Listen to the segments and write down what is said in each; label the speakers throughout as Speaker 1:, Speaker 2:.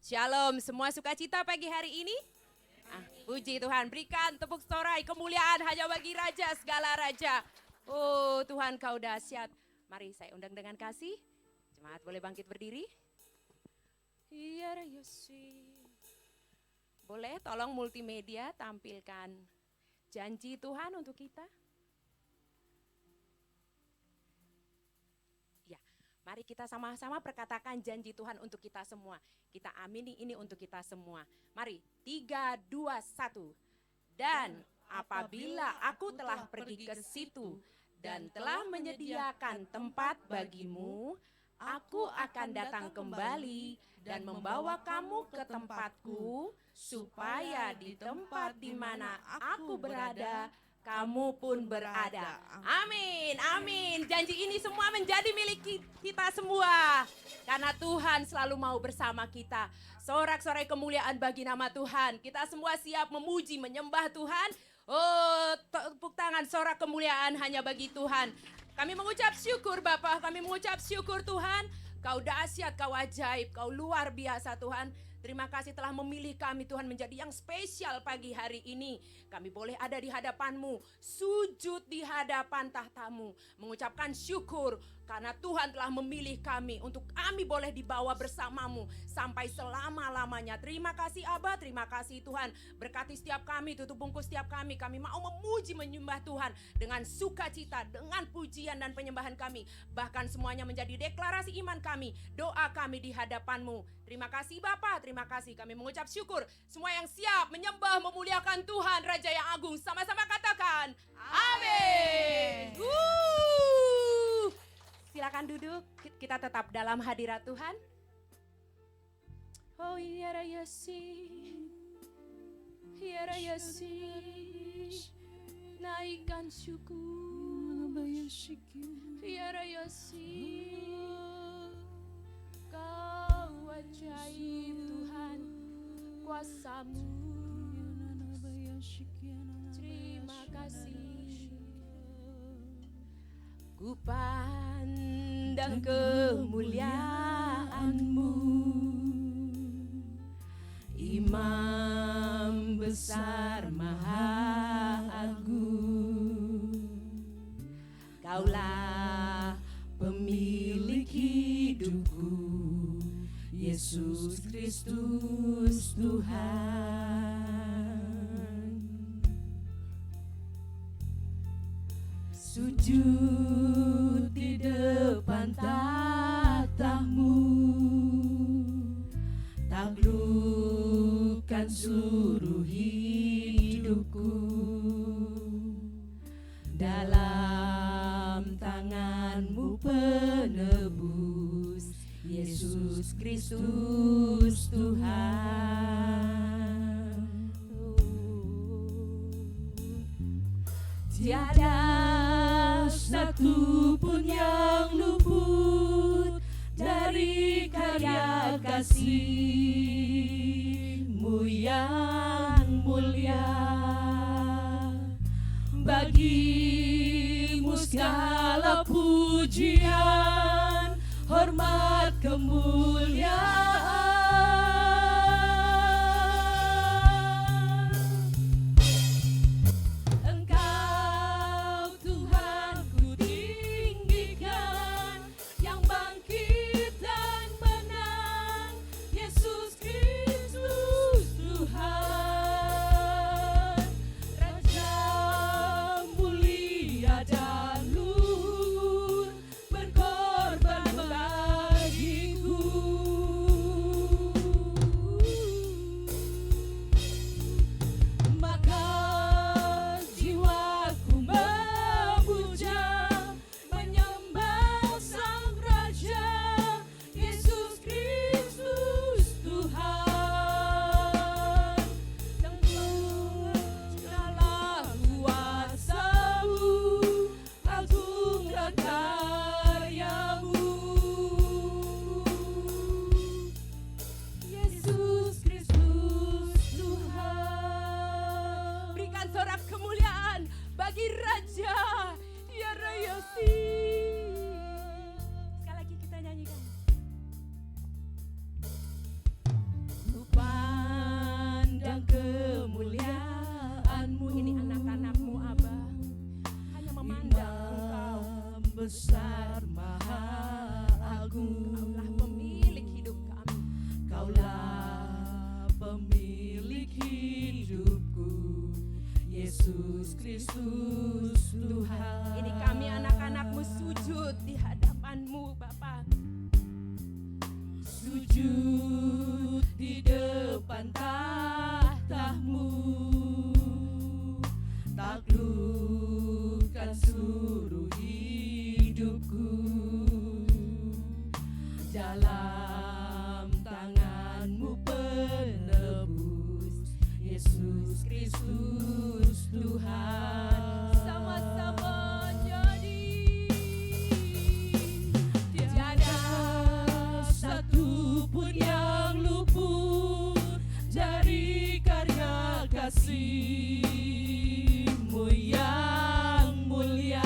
Speaker 1: Shalom, semua sukacita pagi hari ini? Puji Tuhan, berikan tepuk sorai kemuliaan hanya bagi Raja segala Raja. Oh Tuhan kau dahsyat. Mari saya undang dengan kasih. Jemaat boleh bangkit berdiri. Boleh tolong multimedia tampilkan janji Tuhan untuk kita. Mari kita sama-sama perkatakan janji Tuhan untuk kita semua. Kita amini ini untuk kita semua. Mari, 3, 2, 1. Dan apabila aku telah pergi ke situ dan telah menyediakan tempat bagimu, aku akan datang kembali dan membawa kamu ke tempatku, supaya di tempat di mana aku berada, kamu pun berada. Amin, amin. Janji ini semua menjadi milik kita semua. Karena Tuhan selalu mau bersama kita. Sorak-sorai kemuliaan bagi nama Tuhan. Kita semua siap memuji, menyembah Tuhan. Oh, tepuk tangan, sorak kemuliaan hanya bagi Tuhan. Kami mengucap syukur Bapa, kami mengucap syukur Tuhan. Kau dahsyat, kau ajaib, kau luar biasa Tuhan. Terima kasih telah memilih kami Tuhan menjadi yang spesial pagi hari ini. Kami boleh ada di hadapan-Mu, sujud di hadapan tahta-Mu. Mengucapkan syukur karena Tuhan telah memilih kami untuk kami boleh dibawa bersama-Mu sampai selama-lamanya. Terima kasih Aba, terima kasih Tuhan. Berkati setiap kami, tutup bungkus setiap kami. Kami mau memuji menyembah Tuhan dengan sukacita, dengan pujian dan penyembahan kami. Bahkan semuanya menjadi deklarasi iman kami, doa kami di hadapan-Mu. Terima kasih Bapa, terima kasih. Kami mengucap syukur. Semua yang siap menyembah, memuliakan Tuhan, Raja yang agung. Sama-sama katakan, amin. Silakan duduk, kita tetap dalam hadirat Tuhan. Oh iya Rayasi, iya Rayasi, naikkan syukur, iya Rayasi. Kau ajaib Tuhan, kuasa-Mu. Terima kasih. Ku pandang kemuliaan-Mu, Imam besar maha agung. Kaulah pemilik hidupku, Yesus Kristus Tuhan. Sujud di depan tahta-Mu, taklukkan seluruh hidupku. Dalam tangan-Mu penebus, Yesus Kristus Tuhan. Tiada satu pun yang luput dari karya kasih-Mu yang mulia. Bagi-Mu segala pujian, hormat, kemuliaan. Engkau Tuhan ku tinggikan, yang bangkit dan menang, Yesus Kristus Tuhan. Raja mulia dan luhur, berkorban bagiku.
Speaker 2: Yesus Kristus Tuhan.
Speaker 1: Ini kami anak-anakmu sujud di hadapanmu Bapa.
Speaker 2: Sujud di depan tahta-Mu, taklukkan seluruh hidupku. Dalam tangan-Mu penebus, Yesus Kristus Tuhan.
Speaker 1: Sama-sama jadi.
Speaker 2: Tiada satu pun yang luput dari karya kasih-Mu yang mulia.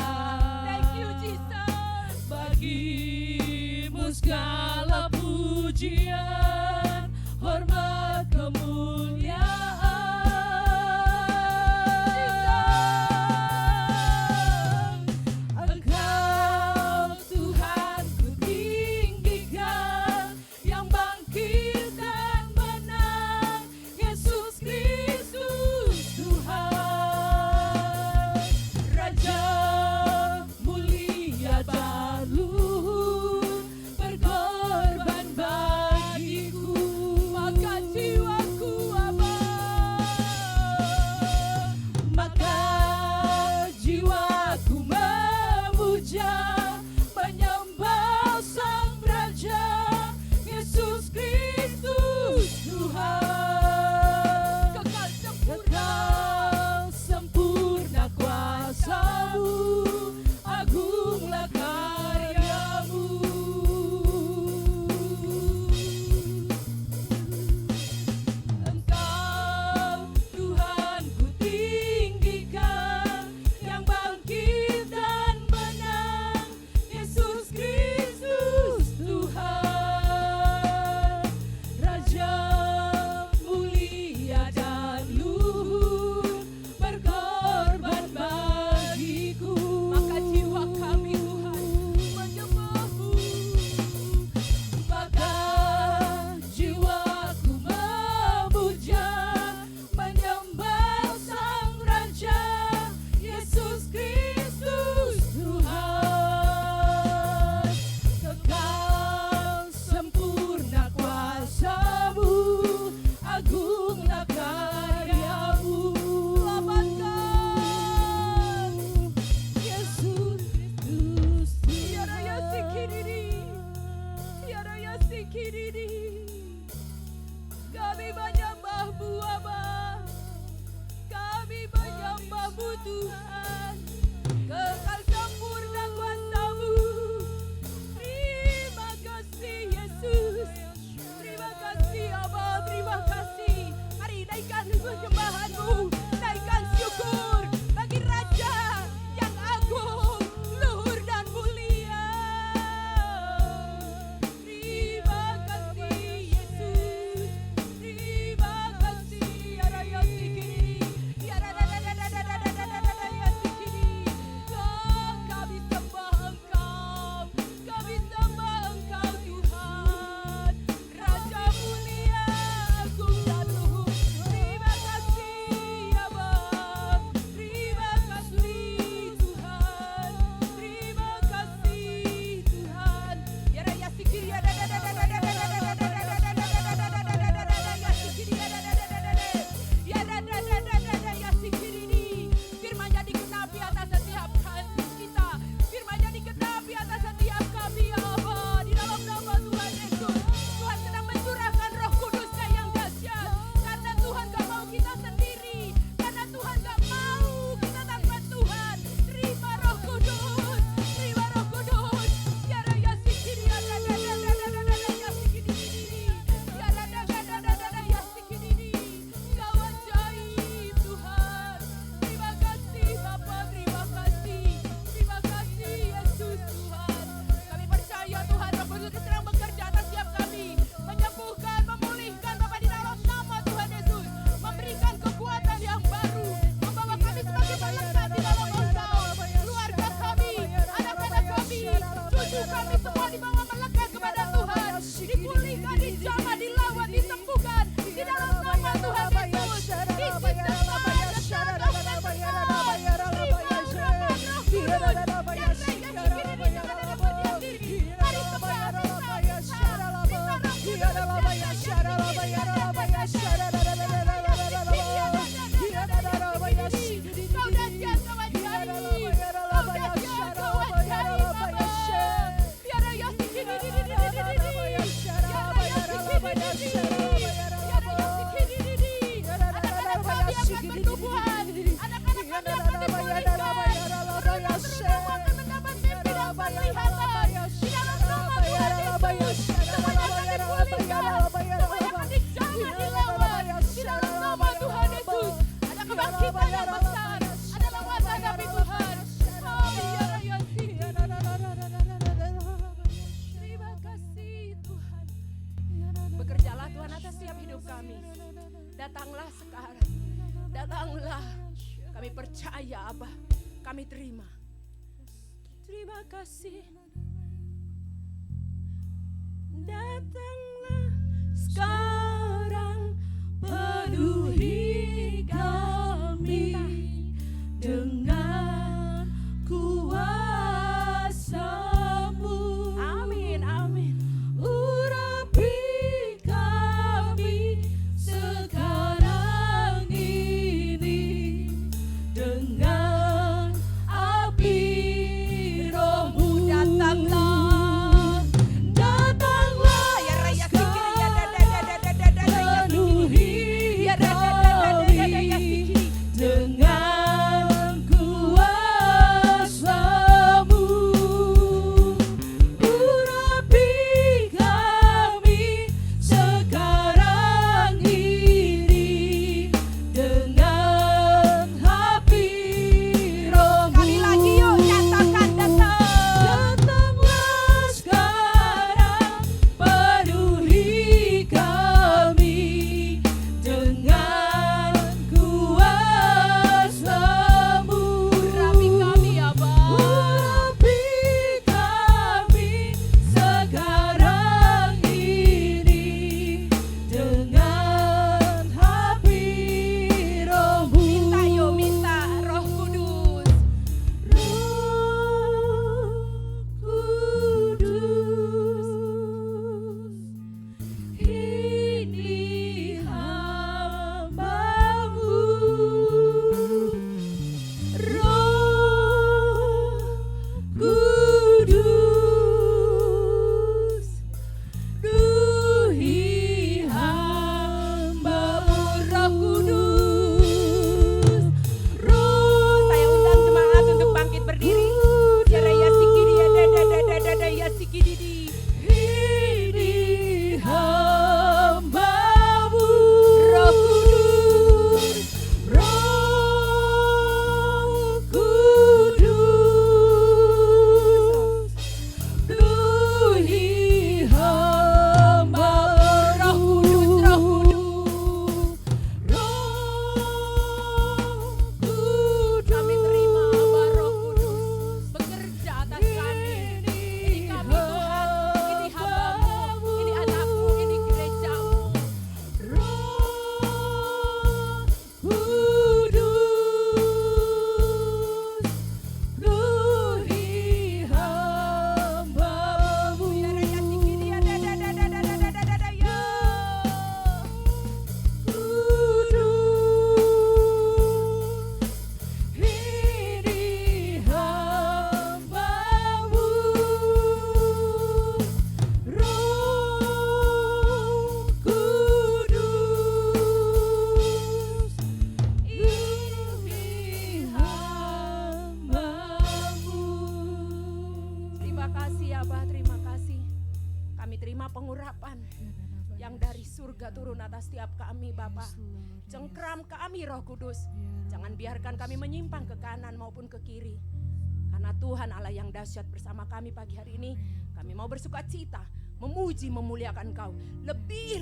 Speaker 1: Thank you Jesus.
Speaker 2: Bagi-Mu segala pujian, hormat, kemuliaan. Engkau Tuhan ku tinggikan, yang bangkit dan menang, Yesus Kristus Tuhan.
Speaker 1: Bekerjalah Tuhan atas setiap hidup kami. Datanglah sekarang. Datanglah. Kami percaya Abah. Kami terima. Terima kasih. Datanglah sekarang,
Speaker 2: penuhi kami dengan kuasa-Mu.
Speaker 1: Amin, amin.
Speaker 2: Urapi kami sekarang ini dengan api Roh-Mu.
Speaker 1: Datanglah.
Speaker 2: Datanglah
Speaker 1: Ya raya sikir ya
Speaker 2: penuhi
Speaker 1: ya
Speaker 2: kami dengan kuasa-Mu. Urapi kami sekarang ini dengan api Roh-Mu.
Speaker 1: Sekali lagi yuk nyatakan datang.
Speaker 2: Datanglah sekarang, penuhi kami dengan kuasa-Mu.
Speaker 1: Urapi kami ya Bang.
Speaker 2: Urapi kami sekarang ini dengan api Roh-Mu.
Speaker 1: Minta yuk, minta Roh Kudus.
Speaker 2: Ini hamba-Mu, Roh Kudus. Duhi hamba-Mu, Roh Kudus.
Speaker 1: Saya undang jemaat untuk bangkit berdiri. Ya raya sikiri ya ya sikididi.
Speaker 2: Ini hamba-Mu,
Speaker 1: Roh Kudus.
Speaker 2: Roh Kudus. Duhi hamba-Mu,
Speaker 1: Roh Kudus, Roh Kudus. Kami terima Abah Roh Kudus bekerja atas kami. Ini kami Tuhan, ini hamba-Mu, ini anakmu, ini gerejamu.
Speaker 2: Duhi hamba-Mu.
Speaker 1: Ya raya sikiri ya ya.
Speaker 2: Ini hamba-Mu, Roh Kudus. Ini hamba-Mu.
Speaker 1: Terima kasih Abah, terima kasih. Kami terima pengurapan yang dari surga turun atas setiap kami Bapa. Cengkram kami Roh Kudus. Jangan biarkan kami menyimpang ke kanan maupun ke kiri. Karena Tuhan Allah yang dahsyat bersama kami pagi hari ini. Kami mau bersuka cita, memuji, memuliakan Kau. Lebih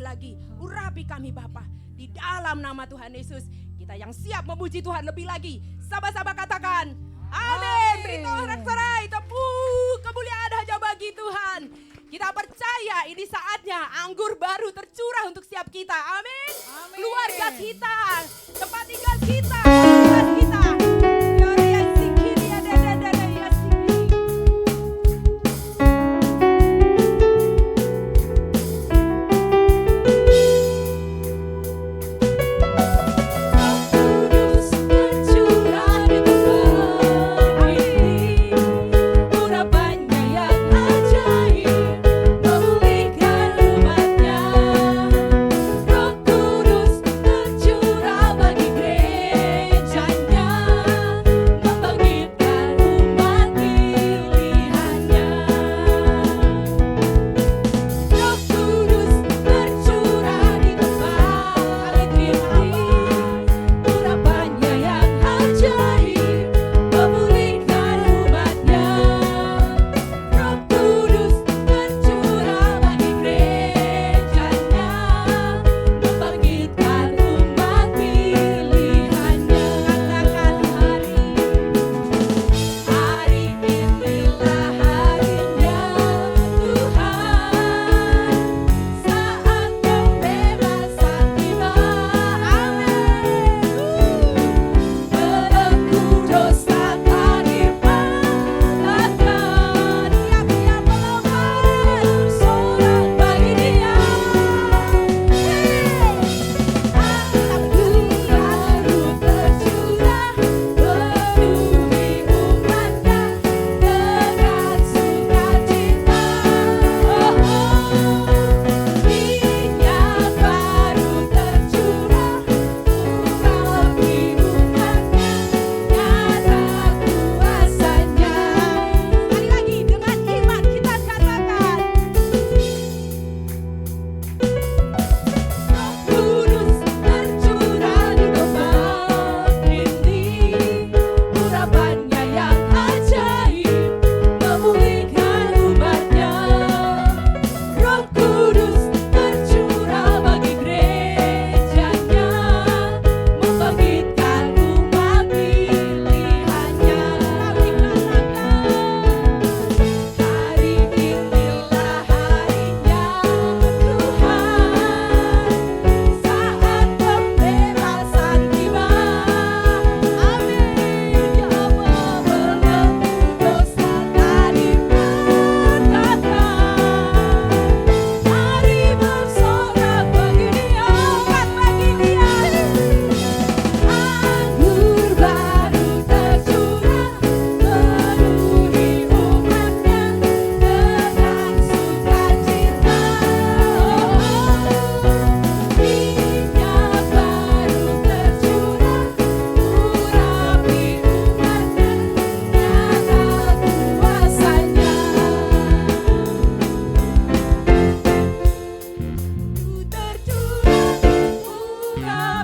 Speaker 1: lagi, urapi kami Bapa. Di dalam nama Tuhan Yesus, kita yang siap memuji Tuhan lebih lagi. Sama-sama katakan, amin. Beri sorak-sorai, tepuk kemuliaan hanya bagi Tuhan. Kita percaya ini saatnya anggur baru tercurah untuk setiap kita. Amin. Keluarga kita, tempat tinggal kita, Tuhan kita. Ya raya sikiri ya ya sikiri.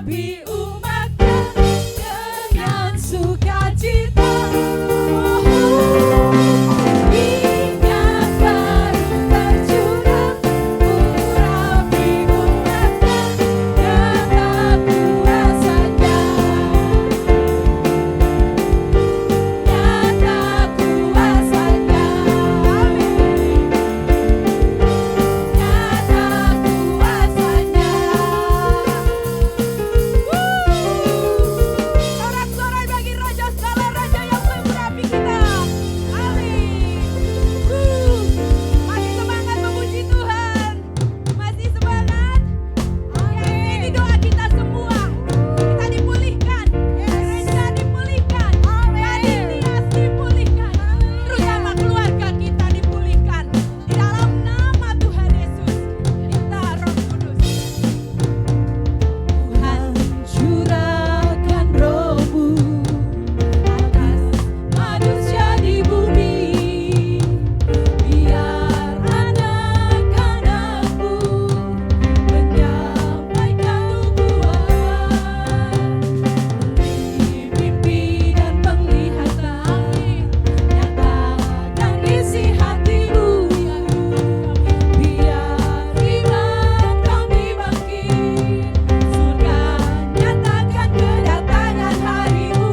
Speaker 2: urapi umatnya dengan sukacita. Minyak baru tercurah, urapi umatnya nyata kuasanya. Nyata kuasanya. Sorak-sorai bagi Raja segala raja yang mengurapi kita. Amin. Masih semangat memuji Tuhan. Masih semangat. Oke, ini doa kita semua. Kita dipulihkan. Gereja dipulihkan. Kadinias dipulihkan. Terutama keluarga kita dipulihkan. Di dalam nama Tuhan Yesus. Minta Roh Kudus. Tuhan curahkan Roh-Mu atas manusia di bumi, biar anak-anak-Mu menyampaikan nubuatan, beri mimpi dan penglihatan, nyatakan isi hati-Mu, biar iman kami bangkit, surga nyatakan kedatangan hari-Mu.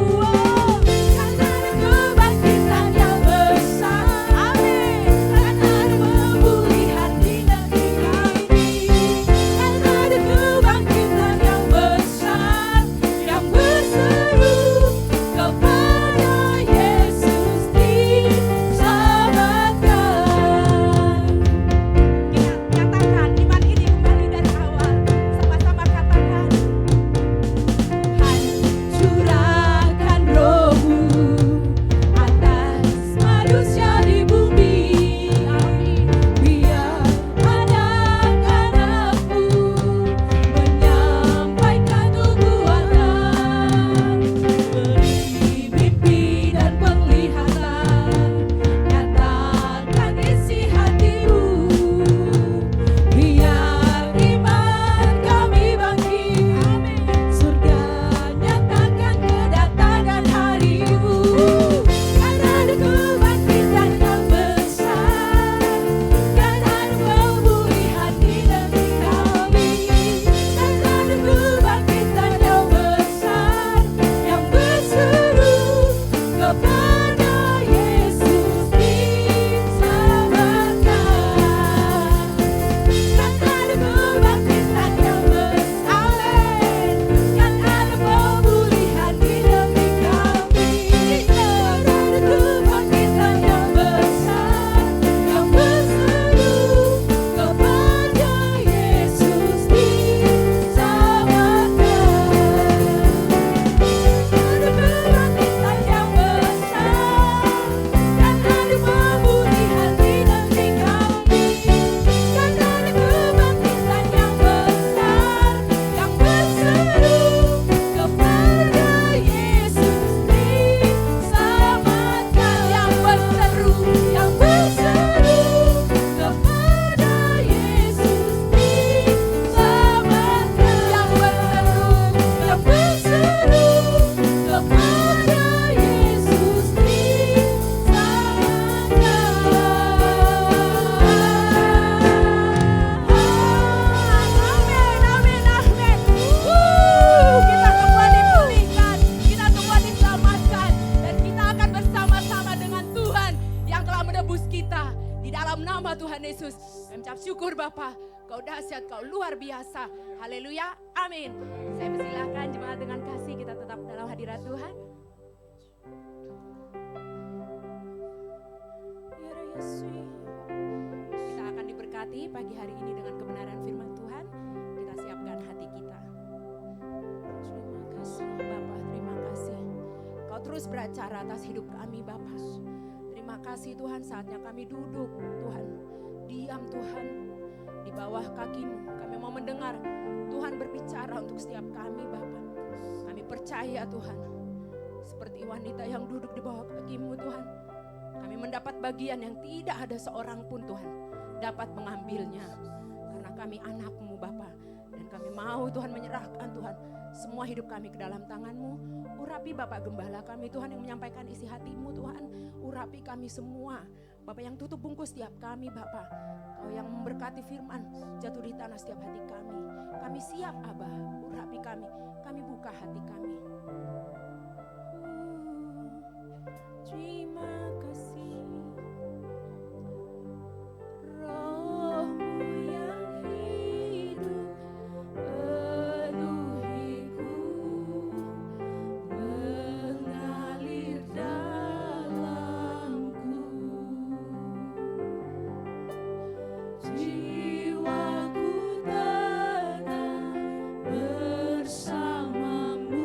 Speaker 2: Kan ada kebangkitan yang besar, amin. Kan ada pemulihan di negeri kami. Kan ada kebangkitan yang besar, yang berseru kepada Yesus diselamatkan. Kita katakan iman ini kembali dari awal. Sama-sama katakan. Tuhan curahkan Roh-Mu atas manusia di bumi, biar anak-anak-Mu menyampaikan nubuatan, beri mimpi dan penglihatan, nyatakan isi hati-Mu, biar iman kami bangkit, surga nyatakan kedatangan hari-Mu. Kan ada kebangkitan yang besar, kan ada pemulihan di negeri kami. Kan ada kebangkitan yang besar, yang berseru kepada Yesus diselamatkan. Kan ada kebangkitan yang besar, kan ada pemulihan di negeri kami. Kan ada kebangkitan yang besar, yang berseru kepada Yesus diselamatkan. Ada kebangkitan yang besar, kan ada pemulihan di negeri kami. Kan ada kebangkitan yang besar, yang berseru kepada Yesus diselamatkan. Yang berseru kepada Yesus diselamatkan. Yang berseru kepada Yesus diselamatkan. Amin, amin, amin. Kita semua dipulihkan, kita semua diselamatkan, dan kita akan bersama-sama dengan Tuhan yang telah menebus kita. Di dalam nama Tuhan Yesus, kami ucap syukur Bapa, Kau dahsyat, Kau luar biasa. Haleluya, amin. Saya persilakan jemaat dengan kasih kita tetap dalam hadirat Tuhan. Kita akan diberkati pagi hari ini dengan kebenaran firman Tuhan. Kita siapkan hati kita. Terima kasih Bapa, terima kasih. Kau terus beracara atas hidup kami Bapa. Terima kasih Tuhan, saatnya kami duduk Tuhan. Diam Tuhan di bawah kaki-Mu. Kami mau mendengar Tuhan berbicara untuk setiap kami Bapa. Kami percaya Tuhan, seperti wanita yang duduk di bawah kaki-Mu Tuhan, kami mendapat bagian yang tidak ada seorang pun Tuhan dapat mengambilnya. Karena kami anak-Mu Bapa, dan kami mau Tuhan menyerahkan Tuhan
Speaker 1: semua hidup kami ke dalam tangan-Mu. Urapi Bapak Gembala kami Tuhan yang menyampaikan isi hati-Mu Tuhan. Urapi kami semua. Bapak yang tutup bungkus setiap kami Bapak. Kau yang memberkati firman jatuh di tanah setiap hati kami. Kami siap Abah, urapi kami. Kami buka hati kami. Terima kasih. Roh-Mu yang hidup penuhiku, mengalir dalamku. Jiwaku tenang bersamamu.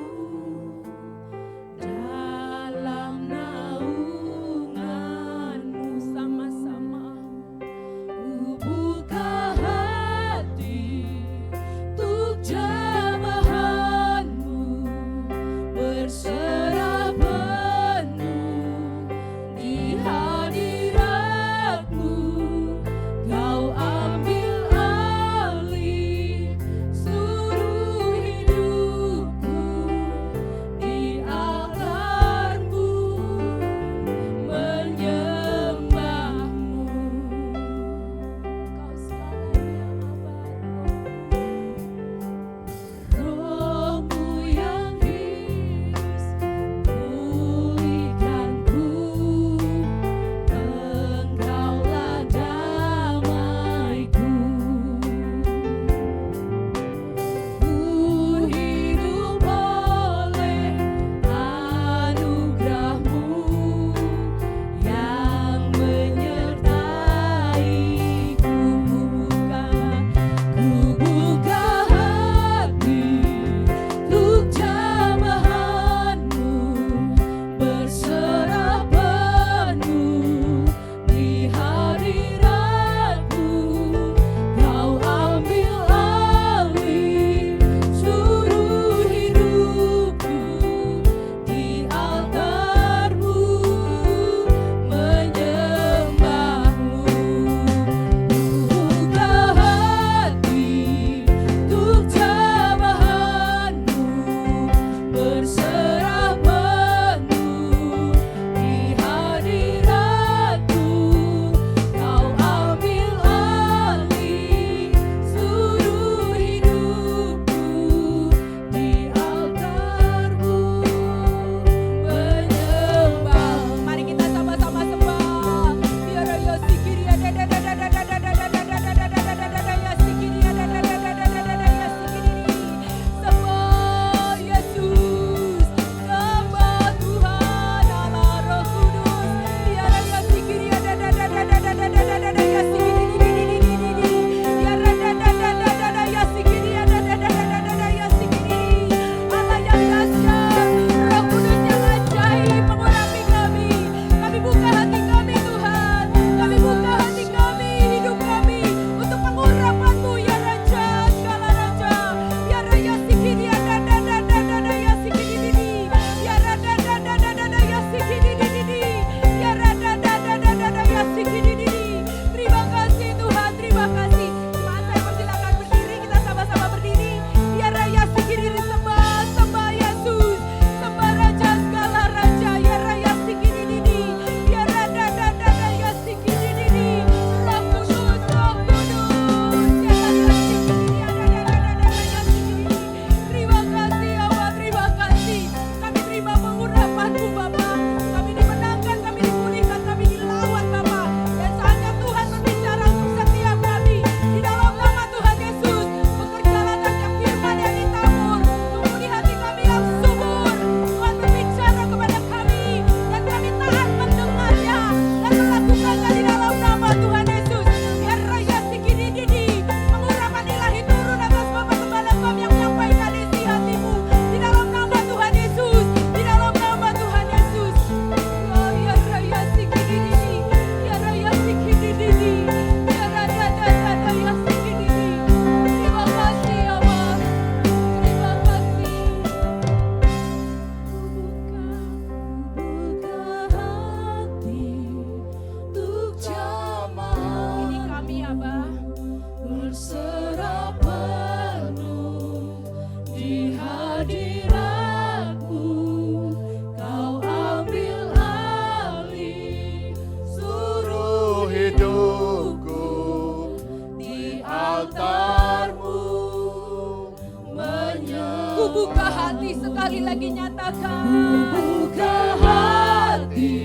Speaker 2: buka hati sekali lagi nyatakan.
Speaker 3: Buka hati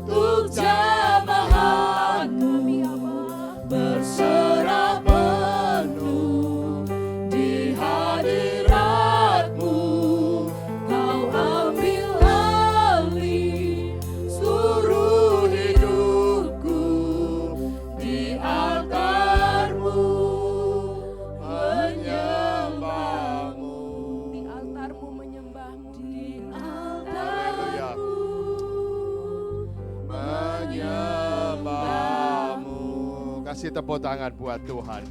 Speaker 3: untuk jamahanmu, berserah penuh di hadiratmu. Kau ambil alih seluruh hidupku di altarmu, menyembahmu.
Speaker 2: Di altarmu menyembahmu. Di
Speaker 3: Haleluya. Menyembahmu. Kasih tepuk tangan buat Tuhan.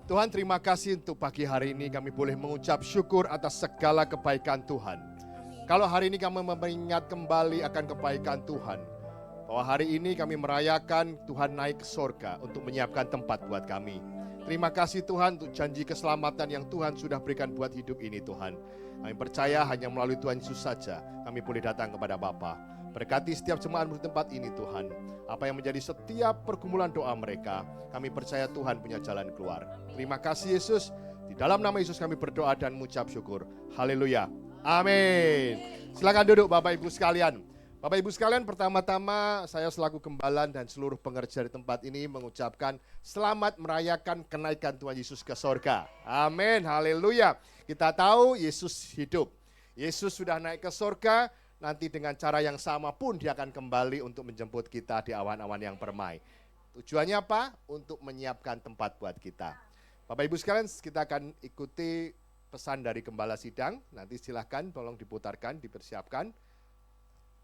Speaker 3: Tuhan, terima kasih untuk pagi hari ini kami boleh mengucap syukur atas segala kebaikan Tuhan. Kalau hari ini kami mengingat kembali akan kebaikan Tuhan, bahwa hari ini kami merayakan Tuhan naik ke sorga untuk menyiapkan tempat buat kami. Terima kasih Tuhan untuk janji keselamatan yang Tuhan sudah berikan buat hidup ini Tuhan. Kami percaya hanya melalui Tuhan Yesus saja kami boleh datang kepada Bapa. Berkati setiap jemaat di tempat ini Tuhan. Apa yang menjadi setiap pergumulan doa mereka, kami percaya Tuhan punya jalan keluar. Terima kasih Yesus. Di dalam nama Yesus kami berdoa dan mengucap syukur. Haleluya. Amin. Silakan duduk Bapak Ibu sekalian. Bapak Ibu sekalian, pertama-tama saya selaku gembalan dan seluruh pengerja di tempat ini mengucapkan selamat merayakan kenaikan Tuhan Yesus ke sorga. Amin, haleluya. Kita tahu Yesus hidup. Yesus sudah naik ke sorga, nanti dengan cara yang sama pun dia akan kembali untuk menjemput kita di awan-awan yang permai. Tujuannya apa? Untuk menyiapkan tempat buat kita. Bapak Ibu sekalian, kita akan ikuti pesan dari Gembala Sidang. Nanti silahkan tolong diputarkan, dipersiapkan.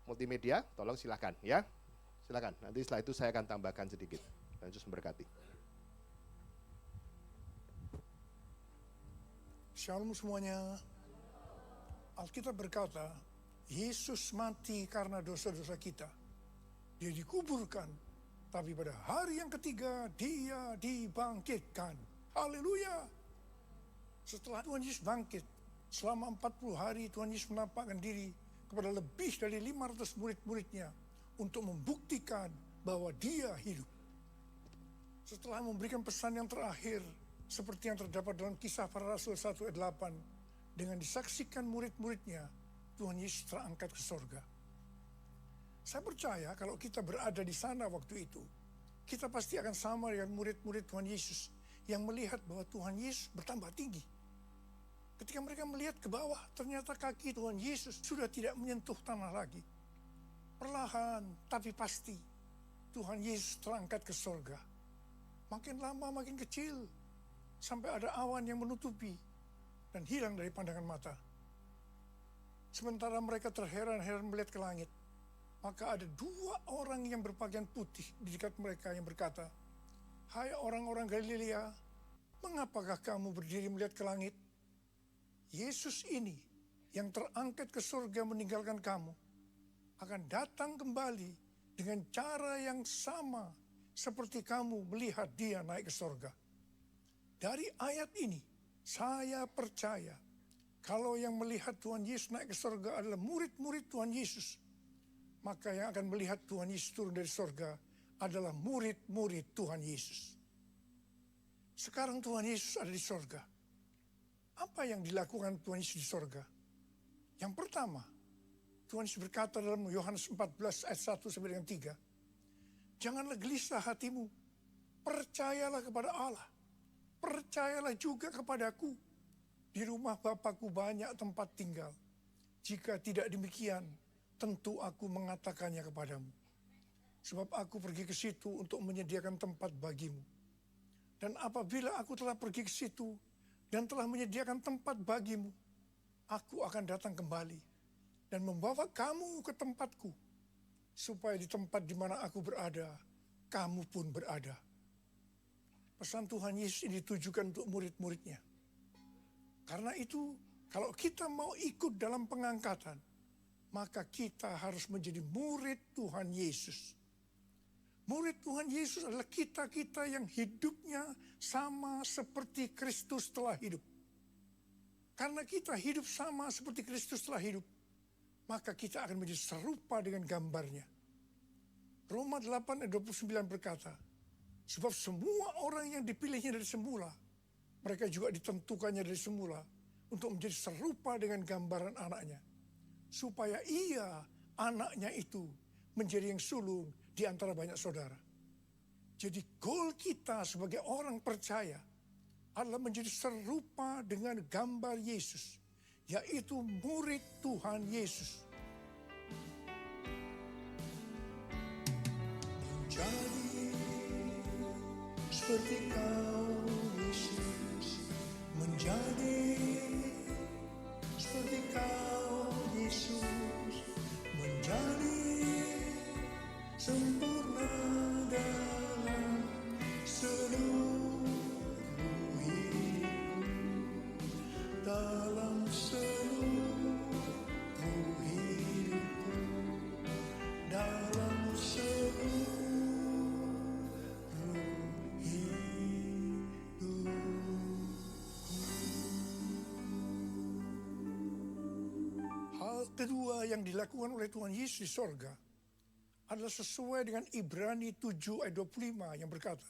Speaker 3: Multimedia, tolong silakan ya. Silakan. Nanti setelah itu saya akan tambahkan sedikit. Dan Yesus memberkati.
Speaker 4: Shalom semuanya. Alkitab berkata, Yesus mati karena dosa-dosa kita. Dia dikuburkan, tapi pada hari yang ketiga dia dibangkitkan. Haleluya. Setelah Tuhan Yesus bangkit, selama 40 hari Tuhan Yesus menampakkan diri kepada lebih dari 500 murid-muridnya untuk membuktikan bahwa dia hidup. Setelah memberikan pesan yang terakhir, seperti yang terdapat dalam Kisah Para Rasul 1 ayat 8, dengan disaksikan murid-muridnya, Tuhan Yesus terangkat ke sorga. Saya percaya kalau kita berada di sana waktu itu, kita pasti akan sama dengan murid-murid Tuhan Yesus yang melihat bahwa Tuhan Yesus bertambah tinggi. Ketika mereka melihat ke bawah, ternyata kaki Tuhan Yesus sudah tidak menyentuh tanah lagi. Perlahan tapi pasti, Tuhan Yesus terangkat ke sorga. Makin lama makin kecil, sampai ada awan yang menutupi dan hilang dari pandangan mata. Sementara mereka terheran-heran melihat ke langit, maka ada 2 orang yang berpakaian putih di dekat mereka yang berkata, "Hai orang-orang Galilea, mengapakah kamu berdiri melihat ke langit? Yesus ini yang terangkat ke surga meninggalkan kamu akan datang kembali dengan cara yang sama seperti kamu melihat dia naik ke surga." Dari ayat ini saya percaya kalau yang melihat Tuhan Yesus naik ke surga adalah murid-murid Tuhan Yesus, maka yang akan melihat Tuhan Yesus turun dari surga adalah murid-murid Tuhan Yesus. Sekarang Tuhan Yesus ada di surga. Apa yang dilakukan Tuhan Yesus di sorga? Yang pertama, Tuhan Yesus berkata dalam Yohanes 14 ayat 1 sampai dengan 3, "Janganlah gelisah hatimu, percayalah kepada Allah, percayalah juga kepadaku. Di rumah Bapa-Ku banyak tempat tinggal. Jika tidak demikian, tentu aku mengatakannya kepadamu. Sebab aku pergi ke situ untuk menyediakan tempat bagimu. Dan apabila aku telah pergi ke situ dan telah menyediakan tempat bagimu, aku akan datang kembali dan membawa kamu ke tempatku, supaya di tempat di mana aku berada, kamu pun berada." Pesan Tuhan Yesus ini ditujukan untuk murid-muridnya. Karena itu, kalau kita mau ikut dalam pengangkatan, maka kita harus menjadi murid Tuhan Yesus. Murid Tuhan Yesus adalah kita-kita yang hidupnya sama seperti Kristus telah hidup. Karena kita hidup sama seperti Kristus telah hidup, maka kita akan menjadi serupa dengan gambarnya. Roma 8 ayat 29 berkata, "Sebab semua orang yang dipilihnya dari semula, mereka juga ditentukannya dari semula untuk menjadi serupa dengan gambaran anaknya. Supaya ia, anaknya itu, menjadi yang sulung di antara banyak saudara. Jadi goal kita sebagai orang percaya adalah menjadi serupa dengan gambar Yesus, yaitu murid Tuhan Yesus. Menjadi seperti Kau Yesus, menjadi seperti Kau Yesus, menjadi sempurna dalam seluruh hidupku, dalam seluruh hidupku, dalam seluruh hal kedua yang dilakukan oleh Tuhan Yesus di sorga adalah sesuai dengan Ibrani 7 ayat 25 yang berkata,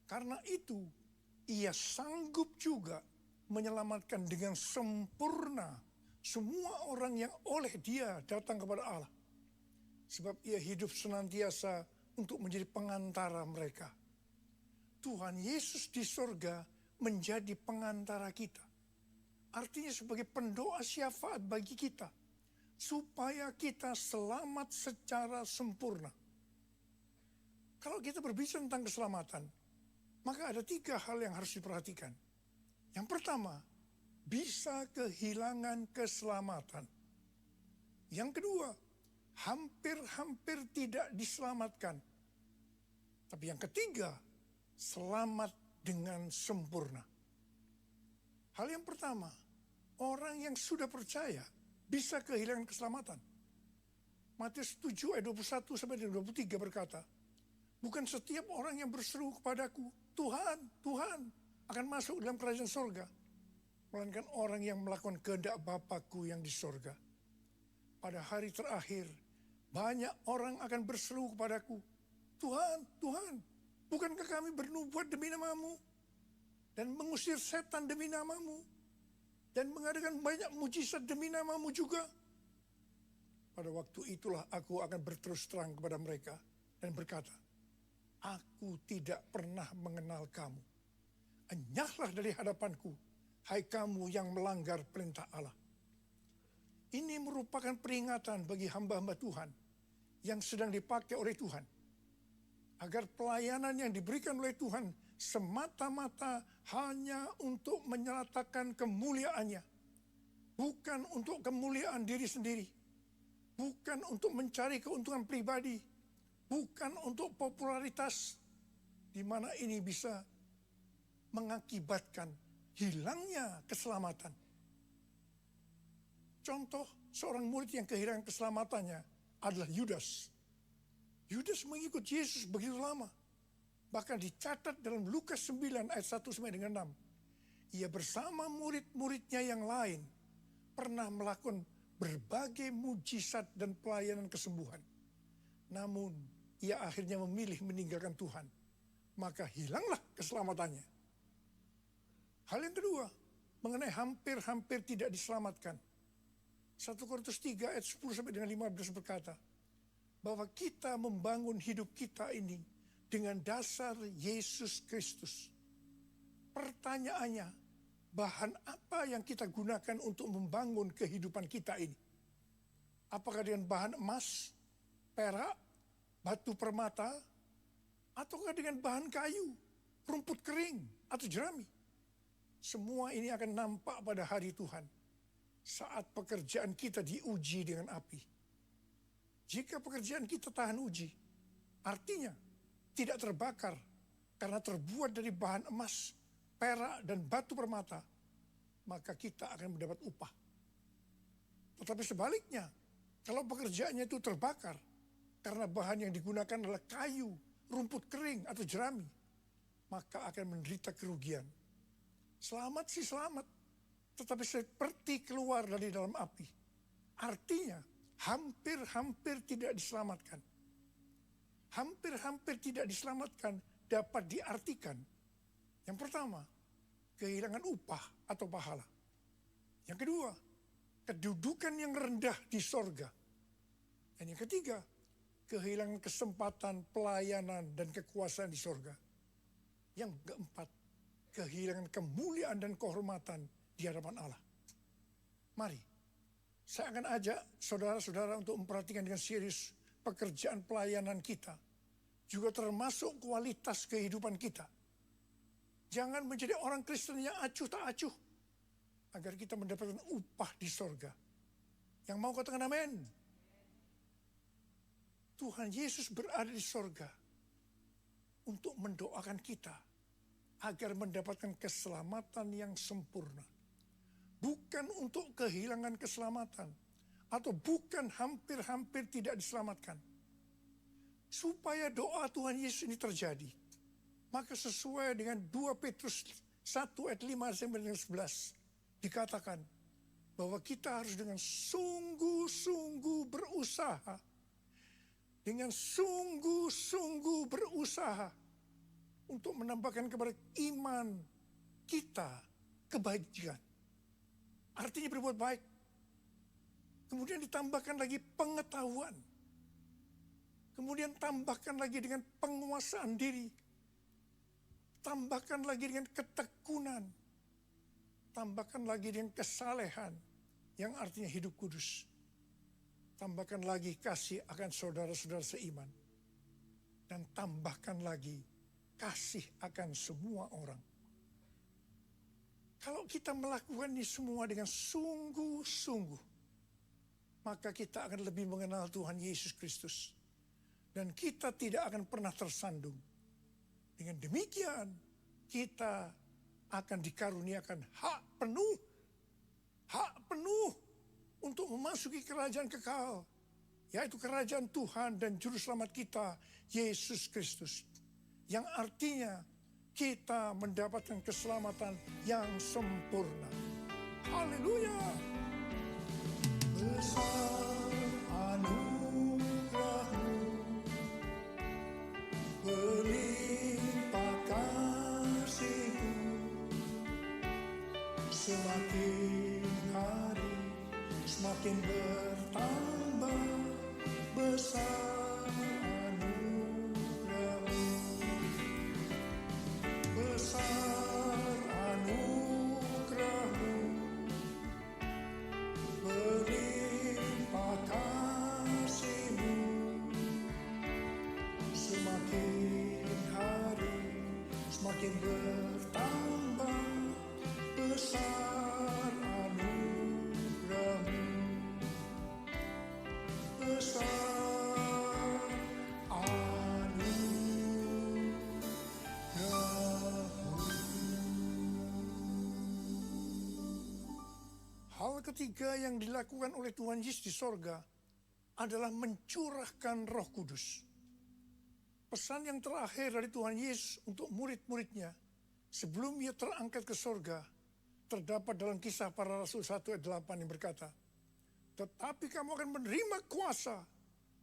Speaker 4: karena itu ia sanggup juga menyelamatkan dengan sempurna semua orang yang oleh dia datang kepada Allah. Sebab ia hidup senantiasa untuk menjadi pengantara mereka. Tuhan Yesus di sorga menjadi pengantara kita. Artinya sebagai pendoa syafaat bagi kita, supaya kita selamat secara sempurna. Kalau kita berbicara tentang keselamatan, maka ada 3 hal yang harus diperhatikan. Yang pertama, bisa kehilangan keselamatan. Yang kedua, hampir-hampir tidak diselamatkan. Tapi yang ketiga, selamat dengan sempurna. Hal yang pertama, orang yang sudah percaya bisa kehilangan keselamatan. Matius 7 ayat 21 sampai 23 berkata, bukan setiap orang yang berseru kepadaku, Tuhan, Tuhan, akan masuk dalam kerajaan sorga, melainkan orang yang melakukan kehendak Bapa-Ku yang di sorga. Pada hari terakhir, banyak orang akan berseru kepadaku, Tuhan, Tuhan, bukankah kami bernubuat demi nama-Mu, dan mengusir setan demi nama-Mu, dan mengadakan banyak mujizat demi nama-Mu juga? Pada waktu itulah aku akan berterus terang kepada mereka dan berkata, aku tidak pernah mengenal kamu. Enyahlah dari hadapanku, hai kamu yang melanggar perintah Allah. Ini merupakan peringatan bagi hamba-hamba Tuhan yang sedang dipakai oleh Tuhan, agar pelayanan yang diberikan oleh Tuhan semata-mata hanya untuk menyatakan kemuliaannya, bukan untuk kemuliaan diri sendiri, bukan untuk mencari keuntungan pribadi, bukan untuk popularitas, di mana ini bisa mengakibatkan hilangnya keselamatan. Contoh seorang murid yang kehilangan keselamatannya adalah Yudas. Yudas mengikut Yesus begitu lama. Bahkan dicatat dalam Lukas 9 ayat 1 sampai dengan 6. Ia bersama murid-muridnya yang lain pernah melakukan berbagai mujizat dan pelayanan kesembuhan. Namun ia akhirnya memilih meninggalkan Tuhan. Maka hilanglah keselamatannya. Hal yang kedua, mengenai hampir-hampir tidak diselamatkan. 1 Korintus 3 ayat 10 sampai dengan 15 berkata, bahwa kita membangun hidup kita ini dengan dasar Yesus Kristus. Pertanyaannya, bahan apa yang kita gunakan untuk membangun kehidupan kita ini? Apakah dengan bahan emas, perak, batu permata, ataukah dengan bahan kayu, rumput kering, atau jerami? Semua ini akan nampak pada hari Tuhan, saat pekerjaan kita diuji dengan api. Jika pekerjaan kita tahan uji, artinya tidak terbakar karena terbuat dari bahan emas, perak, dan batu permata, maka kita akan mendapat upah. Tetapi sebaliknya, kalau pekerjaannya itu terbakar karena bahan yang digunakan adalah kayu, rumput kering, atau jerami, maka akan menderita kerugian. Selamat sih selamat, tetapi seperti keluar dari dalam api. Artinya, hampir-hampir tidak diselamatkan. Hampir-hampir tidak diselamatkan dapat diartikan. Yang pertama, kehilangan upah atau pahala. Yang kedua, kedudukan yang rendah di sorga. Dan yang ketiga, kehilangan kesempatan, pelayanan, dan kekuasaan di sorga. Yang keempat, kehilangan kemuliaan dan kehormatan di hadapan Allah. Mari, saya akan ajak saudara-saudara untuk memperhatikan dengan serius pekerjaan pelayanan kita. Juga termasuk kualitas kehidupan kita. Jangan menjadi orang Kristen yang acuh tak acuh. Agar kita mendapatkan upah di sorga. Yang mau katakan amin. Tuhan Yesus berada di sorga. Untuk mendoakan kita. Agar mendapatkan keselamatan yang sempurna. Bukan untuk kehilangan keselamatan. Atau bukan hampir-hampir tidak diselamatkan. Supaya doa Tuhan Yesus ini terjadi. Maka sesuai dengan 2 Petrus 1 ayat 5 sampai 11. Dikatakan bahwa kita harus dengan sungguh-sungguh berusaha. Dengan sungguh-sungguh berusaha. Untuk menambahkan kepada iman kita kebaikan. Artinya berbuat baik. Kemudian ditambahkan lagi pengetahuan. Kemudian tambahkan lagi dengan penguasaan diri. Tambahkan lagi dengan ketekunan. Tambahkan lagi dengan kesalehan. Yang artinya hidup kudus. Tambahkan lagi kasih akan saudara-saudara seiman. Dan tambahkan lagi kasih akan semua orang. Kalau kita melakukan ini semua dengan sungguh-sungguh. Maka kita akan lebih mengenal Tuhan Yesus Kristus. Dan kita tidak akan pernah tersandung. Dengan demikian, kita akan dikaruniakan hak penuh untuk memasuki kerajaan kekal, yaitu kerajaan Tuhan dan Juru Selamat kita, Yesus Kristus. Yang artinya, kita mendapatkan keselamatan yang sempurna. Haleluya! Besar anugerah-Mu, berlimpah kasih-Mu, semakin hari semakin bertambah besar anugerah-Mu, besar anugerah-Mu, berlimpah kasih-Mu, semakin hari semakin bertambah besar anugerah-Mu, besar anugerah-Mu. Hal ketiga yang dilakukan oleh Tuhan Yesus di sorga adalah mencurahkan Roh Kudus. Pesan yang terakhir dari Tuhan Yesus untuk murid-muridnya sebelum ia terangkat ke sorga terdapat dalam Kisah Para Rasul 1 ayat 8 yang berkata, tetapi kamu akan menerima kuasa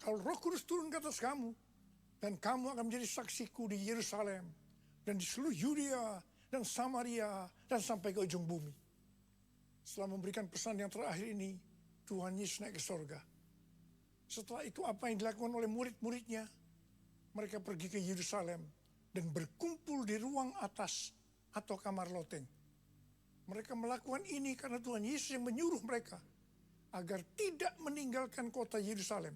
Speaker 4: kalau Roh Kudus turun ke atas kamu, dan kamu akan menjadi saksiku di Yerusalem dan di seluruh Yudea dan Samaria dan sampai ke ujung bumi. Setelah memberikan pesan yang terakhir ini, Tuhan Yesus naik ke sorga. Setelah itu apa yang dilakukan oleh murid-muridnya? Mereka pergi ke Yerusalem dan berkumpul di ruang atas atau kamar loteng. Mereka melakukan ini karena Tuhan Yesus yang menyuruh mereka agar tidak meninggalkan kota Yerusalem.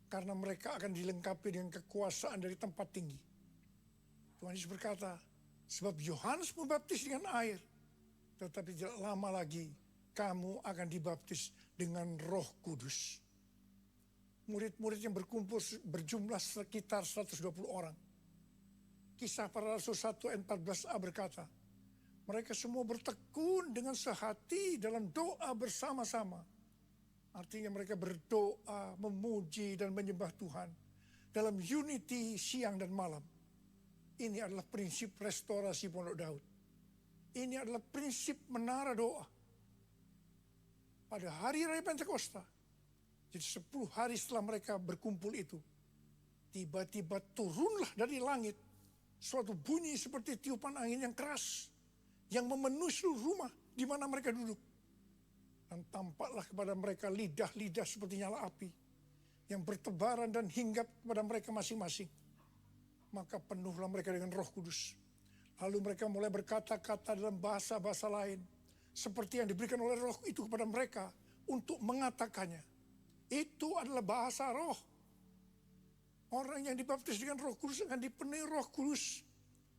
Speaker 4: Karena mereka akan dilengkapi dengan kekuasaan dari tempat tinggi. Tuhan Yesus berkata, sebab Yohanes membaptis dengan air. Tetapi tidak lama lagi kamu akan dibaptis dengan Roh Kudus. Murid-murid yang berkumpul berjumlah sekitar 120 orang. Kisah Para Rasul 1 ayat 14a berkata, mereka semua bertekun dengan sehati dalam doa bersama-sama. Artinya mereka berdoa, memuji dan menyembah Tuhan dalam unity siang dan malam. Ini adalah prinsip restorasi Pondok Daud. Ini adalah prinsip menara doa. Pada hari Raya Pentakosta, jadi 10 hari setelah mereka berkumpul itu, tiba-tiba turunlah dari langit suatu bunyi seperti tiupan angin yang keras, yang memenuhi seluruh rumah di mana mereka duduk. Dan tampaklah kepada mereka lidah-lidah seperti nyala api yang bertebaran dan hinggap kepada mereka masing-masing. Maka penuhlah mereka dengan Roh Kudus. Lalu mereka mulai berkata-kata dalam bahasa-bahasa lain, seperti yang diberikan oleh Roh itu kepada mereka untuk mengatakannya. Itu adalah bahasa Roh. Orang yang dibaptis dengan Roh Kudus akan dipenuhi Roh Kudus.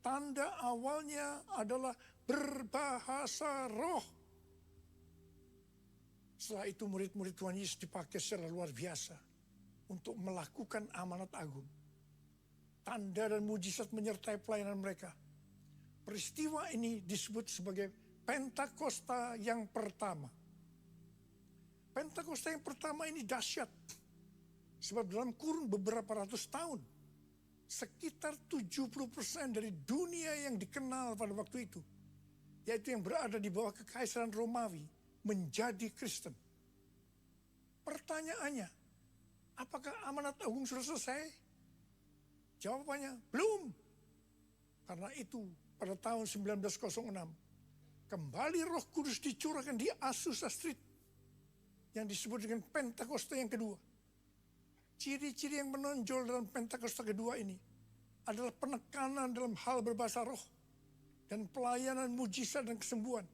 Speaker 4: Tanda awalnya adalah berbahasa Roh. Setelah itu murid-murid Tuhan Yesus dipakai secara luar biasa untuk melakukan amanat agung. Tanda dan mujizat menyertai pelayanan mereka. Peristiwa ini disebut sebagai Pentakosta yang pertama. Pentakosta yang pertama ini dahsyat. Sebab dalam kurun beberapa ratus tahun, sekitar 70% dari dunia yang dikenal pada waktu itu, yaitu yang berada di bawah kekaisaran Romawi, menjadi Kristen. Pertanyaannya, apakah amanat agung sudah selesai? Jawabannya, belum. Karena itu pada tahun 1906, kembali Roh Kudus dicurahkan di Azusa Street, yang disebut dengan Pentakosta yang kedua. Ciri-ciri yang menonjol dalam Pentakosta kedua ini adalah penekanan dalam hal berbahasa roh dan pelayanan mujizat dan kesembuhan.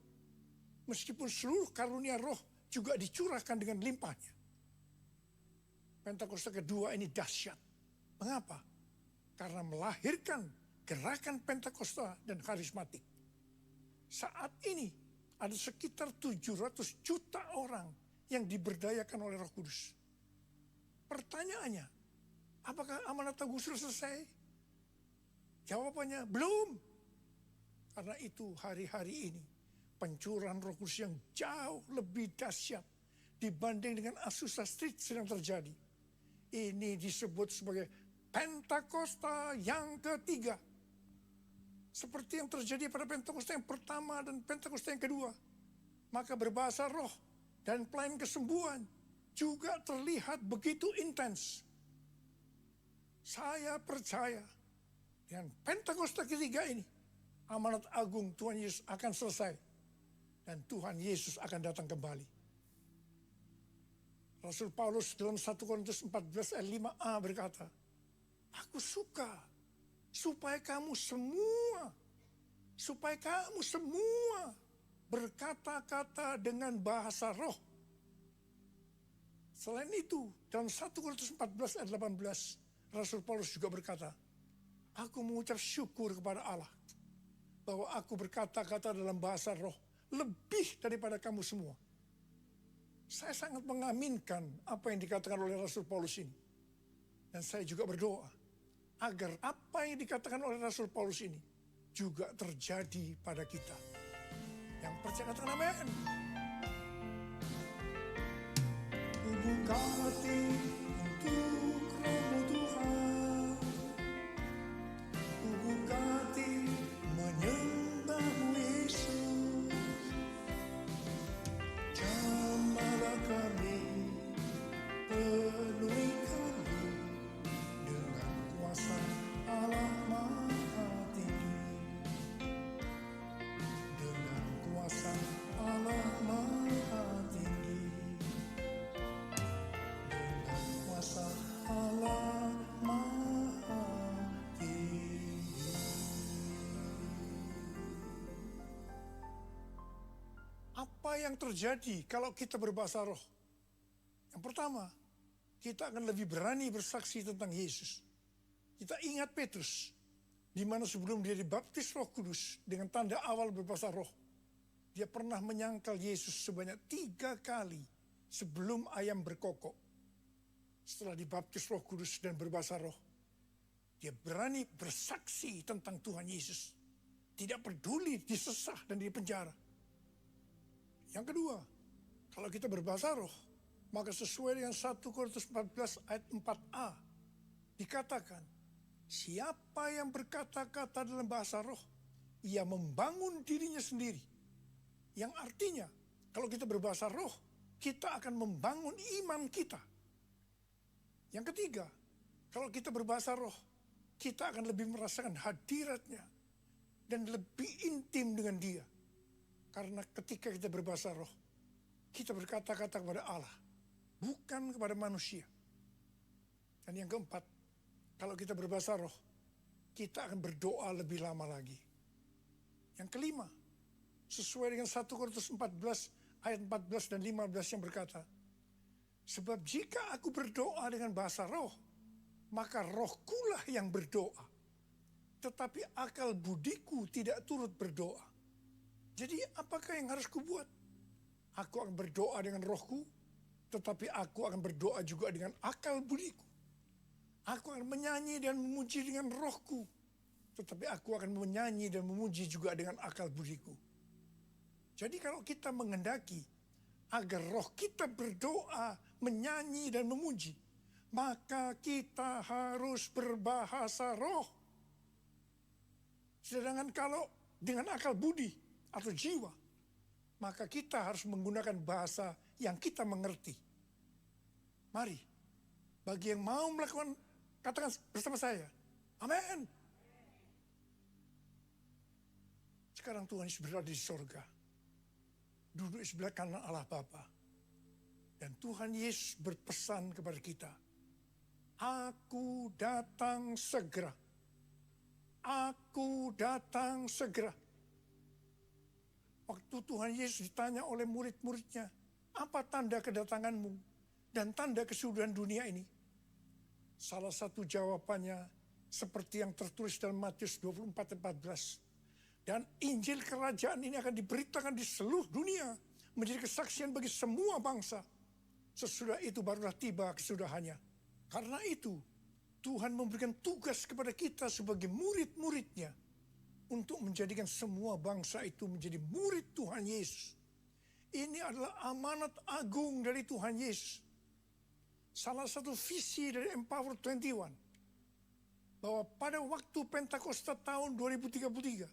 Speaker 4: Meskipun seluruh karunia roh juga dicurahkan dengan limpahnya. Pentakosta kedua ini dahsyat. Mengapa? Karena melahirkan gerakan Pentakosta dan karismatik. Saat ini ada sekitar 700 juta orang yang diberdayakan oleh Roh Kudus. Pertanyaannya, apakah amanat agung sudah selesai? Jawabannya, belum. Karena itu hari-hari ini pencurahan Roh Kudus yang jauh lebih dahsyat dibanding dengan Azusa Street sedang terjadi. Ini disebut sebagai Pentakosta yang ketiga. Seperti yang terjadi pada Pentakosta yang pertama dan Pentakosta yang kedua. Maka berbahasa roh dan pelayanan kesembuhan juga terlihat begitu intens. Saya percaya dengan Pentakosta ketiga ini, amanat agung Tuhan Yesus akan selesai. Dan Tuhan Yesus akan datang kembali. Rasul Paulus dalam 1 Korintus 14 ayat 5a berkata, aku suka supaya kamu semua berkata-kata dengan bahasa roh. Selain itu, dalam 1 Korintus 14 ayat 18, Rasul Paulus juga berkata, aku mengucap syukur kepada Allah bahwa aku berkata-kata dalam bahasa roh lebih daripada kamu semua. Saya sangat mengaminkan apa yang dikatakan oleh Rasul Paulus ini. Dan saya juga berdoa agar apa yang dikatakan oleh Rasul Paulus ini juga terjadi pada kita. Yang percaya katakan amin. Ku buka hati untuk Roh-Mu Tuhan. Ku buka hati menyembah-Mu Yesus. Jamahlah kami, penuhi kami dengan kuasa Allah Maha Tinggi. Dengan kuasa Allah Maha Tinggi. Dengan kuasa Allah Maha Tinggi. Apa yang terjadi kalau kita berbahasa roh? Yang pertama, kita akan lebih berani bersaksi tentang Yesus. Kita ingat Petrus, di mana sebelum dia dibaptis Roh Kudus dengan tanda awal berbahasa roh, dia pernah menyangkal Yesus sebanyak 3 kali sebelum ayam berkokok. Setelah dibaptis Roh Kudus dan berbahasa roh, dia berani bersaksi tentang Tuhan Yesus. Tidak peduli disesah dan dipenjara. Yang kedua, kalau kita berbahasa roh, maka sesuai dengan 1 Korintus 14 ayat 4a, dikatakan, siapa yang berkata-kata dalam bahasa roh, ia membangun dirinya sendiri. Yang artinya, kalau kita berbahasa roh, kita akan membangun iman kita. Yang ketiga, kalau kita berbahasa roh, kita akan lebih merasakan hadiratnya dan lebih intim dengan dia. Karena ketika kita berbahasa roh, kita berkata-kata kepada Allah, bukan kepada manusia. Dan yang keempat, kalau kita berbahasa roh, kita akan berdoa lebih lama lagi. Yang kelima, sesuai dengan 1 Korintus 14 ayat 14 dan 15 yang berkata, sebab jika aku berdoa dengan bahasa roh, maka rohkulah yang berdoa. Tetapi akal budiku tidak turut berdoa. Jadi apakah yang harus kubuat? Aku akan berdoa dengan rohku, tetapi aku akan berdoa juga dengan akal budiku. Aku akan menyanyi dan memuji dengan rohku, tetapi aku akan menyanyi dan memuji juga dengan akal budiku. Jadi kalau kita menghendaki agar roh kita berdoa, menyanyi dan memuji, maka kita harus berbahasa roh. Sedangkan kalau dengan akal budi atau jiwa, maka kita harus menggunakan bahasa yang kita mengerti. Mari, bagi yang mau melakukan, katakan bersama saya, amin. Sekarang Tuhan Yesus berada di sorga, duduk di sebelah kanan Allah Bapa. Dan Tuhan Yesus berpesan kepada kita, aku datang segera. Aku datang segera. Waktu Tuhan Yesus ditanya oleh murid-muridnya, apa tanda kedatanganmu dan tanda kesudahan dunia ini? Salah satu jawabannya seperti yang tertulis dalam Matius 24:14. Dan Injil kerajaan ini akan diberitakan di seluruh dunia, menjadi kesaksian bagi semua bangsa. Sesudah itu barulah tiba kesudahannya. Karena itu, Tuhan memberikan tugas kepada kita sebagai murid-muridnya untuk menjadikan semua bangsa itu menjadi murid Tuhan Yesus. Ini adalah amanat agung dari Tuhan Yesus. Salah satu visi dari Empower 21, bahwa pada waktu Pentakosta tahun 2033,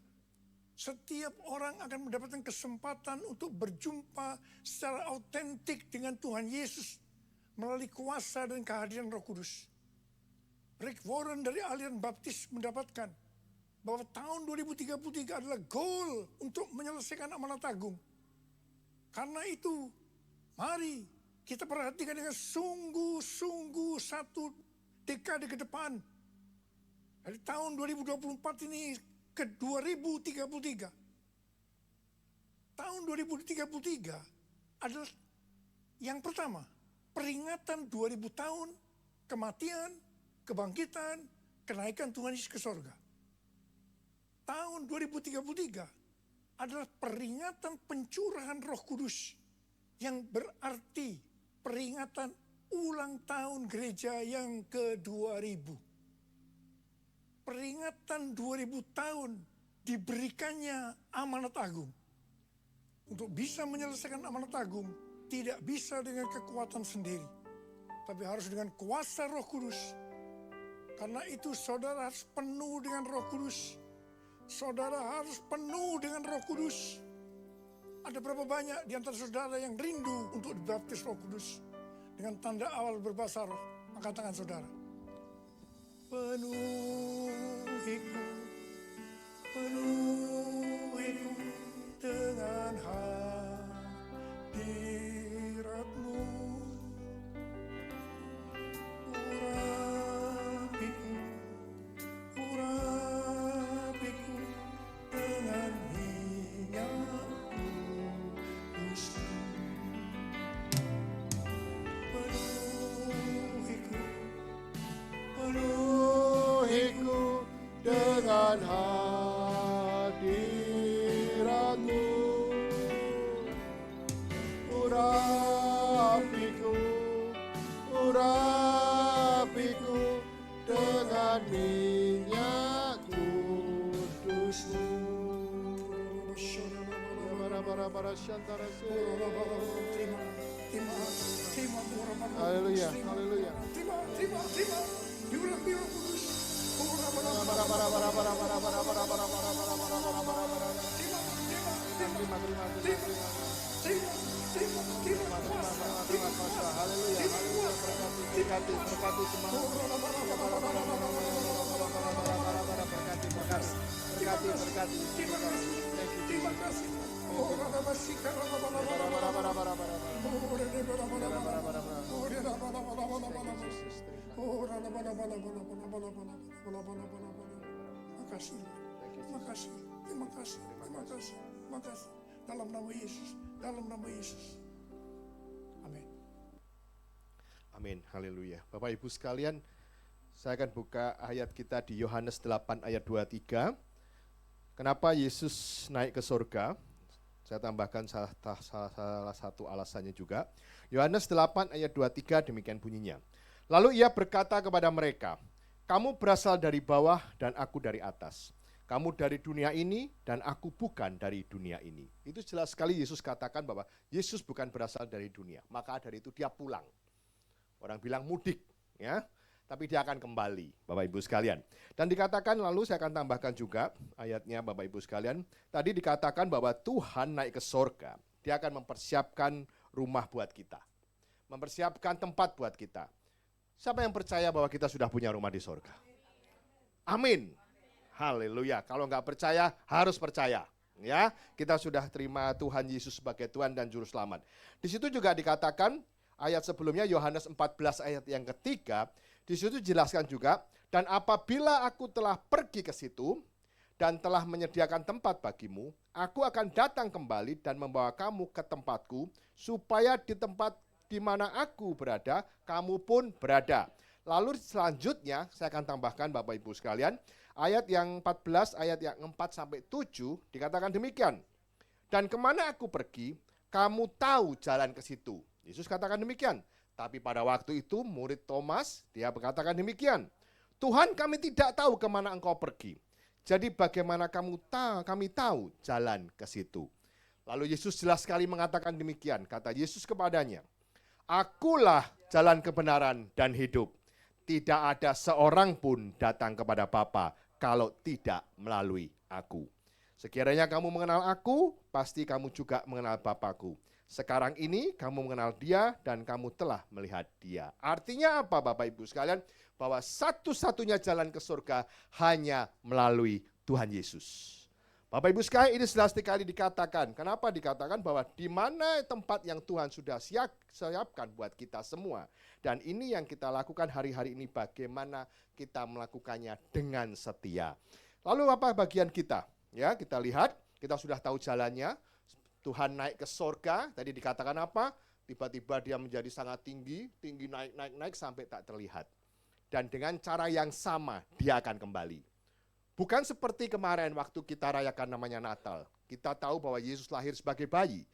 Speaker 4: setiap orang akan mendapatkan kesempatan untuk berjumpa secara autentik dengan Tuhan Yesus melalui kuasa dan kehadiran Roh Kudus. Rick Warren dari aliran Baptis mendapatkan bahwa tahun 2033 adalah goal untuk menyelesaikan amanat agung. Karena itu, mari kita perhatikan dengan sungguh-sungguh satu dekade ke depan. Dari tahun 2024 ini ke 2033. Tahun 2033 adalah yang pertama, peringatan 2000 tahun kematian, kebangkitan, kenaikan Tuhan Yesus ke sorga. Tahun 2033 adalah peringatan pencurahan Roh Kudus, yang berarti peringatan ulang tahun gereja yang ke-2000. Peringatan 2000 tahun diberikannya amanat agung. Untuk bisa menyelesaikan amanat agung, tidak bisa dengan kekuatan sendiri, tapi harus dengan kuasa Roh Kudus. Karena itu saudara harus penuh dengan Roh Kudus. Saudara harus penuh dengan Roh Kudus. Ada berapa banyak di antara saudara yang rindu untuk dibaptis Roh Kudus dengan tanda awal berbahasa roh? Angkat tangan saudara. Penuhiku, penuhiku dengan hadirat-Mu. Urapiku, urapiku dengan minyak kudus-Mu. Penuhiku, penuhiku dengan hadirat-Mu. Urapiku, urapiku dengan minyak kudus-Mu. Haleluya, haleluya. Terima. Diurapi Roh Kudus. Berkati. Terima kasih. Oh, rada masika, rada bala bala bala bala. Oh, rada bala bala bala. Oh, rada bala bala bala bala. Oh, rada bala bala bala bala bala bala bala bala bala bala. Terima kasih. Terima kasih. Terima kasih. Terima kasih. Terima kasih. Dalam nama Yesus. Dalam nama Yesus. Amin.
Speaker 3: Amin, haleluya. Bapak Ibu sekalian, saya akan buka ayat kita di Yohanes 8 ayat 23. Kenapa Yesus naik ke surga? Saya tambahkan salah satu alasannya juga. Yohanes 8 ayat 23 demikian bunyinya. Lalu ia berkata kepada mereka, kamu berasal dari bawah dan aku dari atas. Kamu dari dunia ini dan aku bukan dari dunia ini. Itu jelas sekali Yesus katakan bahwa Yesus bukan berasal dari dunia. Maka dari itu dia pulang. Orang bilang mudik, ya. Tapi dia akan kembali, Bapak Ibu sekalian. Dan dikatakan, lalu saya akan tambahkan juga ayatnya Bapak Ibu sekalian. Tadi dikatakan bahwa Tuhan naik ke surga. Dia akan mempersiapkan rumah buat kita. Mempersiapkan tempat buat kita. Siapa yang percaya bahwa kita sudah punya rumah di surga? Amin. Haleluya. Kalau nggak percaya, harus percaya. Ya, kita sudah terima Tuhan Yesus sebagai Tuhan dan Juru Selamat. Di situ juga dikatakan, ayat sebelumnya Yohanes 14 ayat yang ketiga, di situ jelaskan juga, dan apabila aku telah pergi ke situ dan telah menyediakan tempat bagimu, aku akan datang kembali dan membawa kamu ke tempatku, supaya di tempat di mana aku berada, kamu pun berada. Lalu selanjutnya saya akan tambahkan Bapak Ibu sekalian, ayat yang 14, ayat yang 4 sampai 7 dikatakan demikian. Dan kemana aku pergi, kamu tahu jalan ke situ. Yesus katakan demikian. Tapi pada waktu itu murid Thomas, dia berkatakan demikian. Tuhan, kami tidak tahu kemana engkau pergi. Jadi bagaimana kami tahu jalan ke situ. Lalu Yesus jelas sekali mengatakan demikian. Kata Yesus kepadanya, akulah jalan kebenaran dan hidup. Tidak ada seorang pun datang kepada Bapa kalau tidak melalui aku. Sekiranya kamu mengenal aku, pasti kamu juga mengenal Bapakku. Sekarang ini kamu mengenal dia dan kamu telah melihat dia. Artinya apa Bapak Ibu sekalian? Bahwa satu-satunya jalan ke surga hanya melalui Tuhan Yesus. Bapak Ibu sekalian, ini jelas sekali dikatakan. Kenapa dikatakan bahwa di mana tempat yang Tuhan sudah siapkan buat kita semua. Dan ini yang kita lakukan hari-hari ini, bagaimana kita melakukannya dengan setia. Lalu apa bagian kita? Ya, kita lihat, kita sudah tahu jalannya. Tuhan naik ke surga, tadi dikatakan apa? Tiba-tiba dia menjadi sangat tinggi naik sampai tak terlihat. Dan dengan cara yang sama, dia akan kembali. Bukan seperti kemarin waktu kita rayakan namanya Natal. Kita tahu bahwa Yesus lahir sebagai bayi.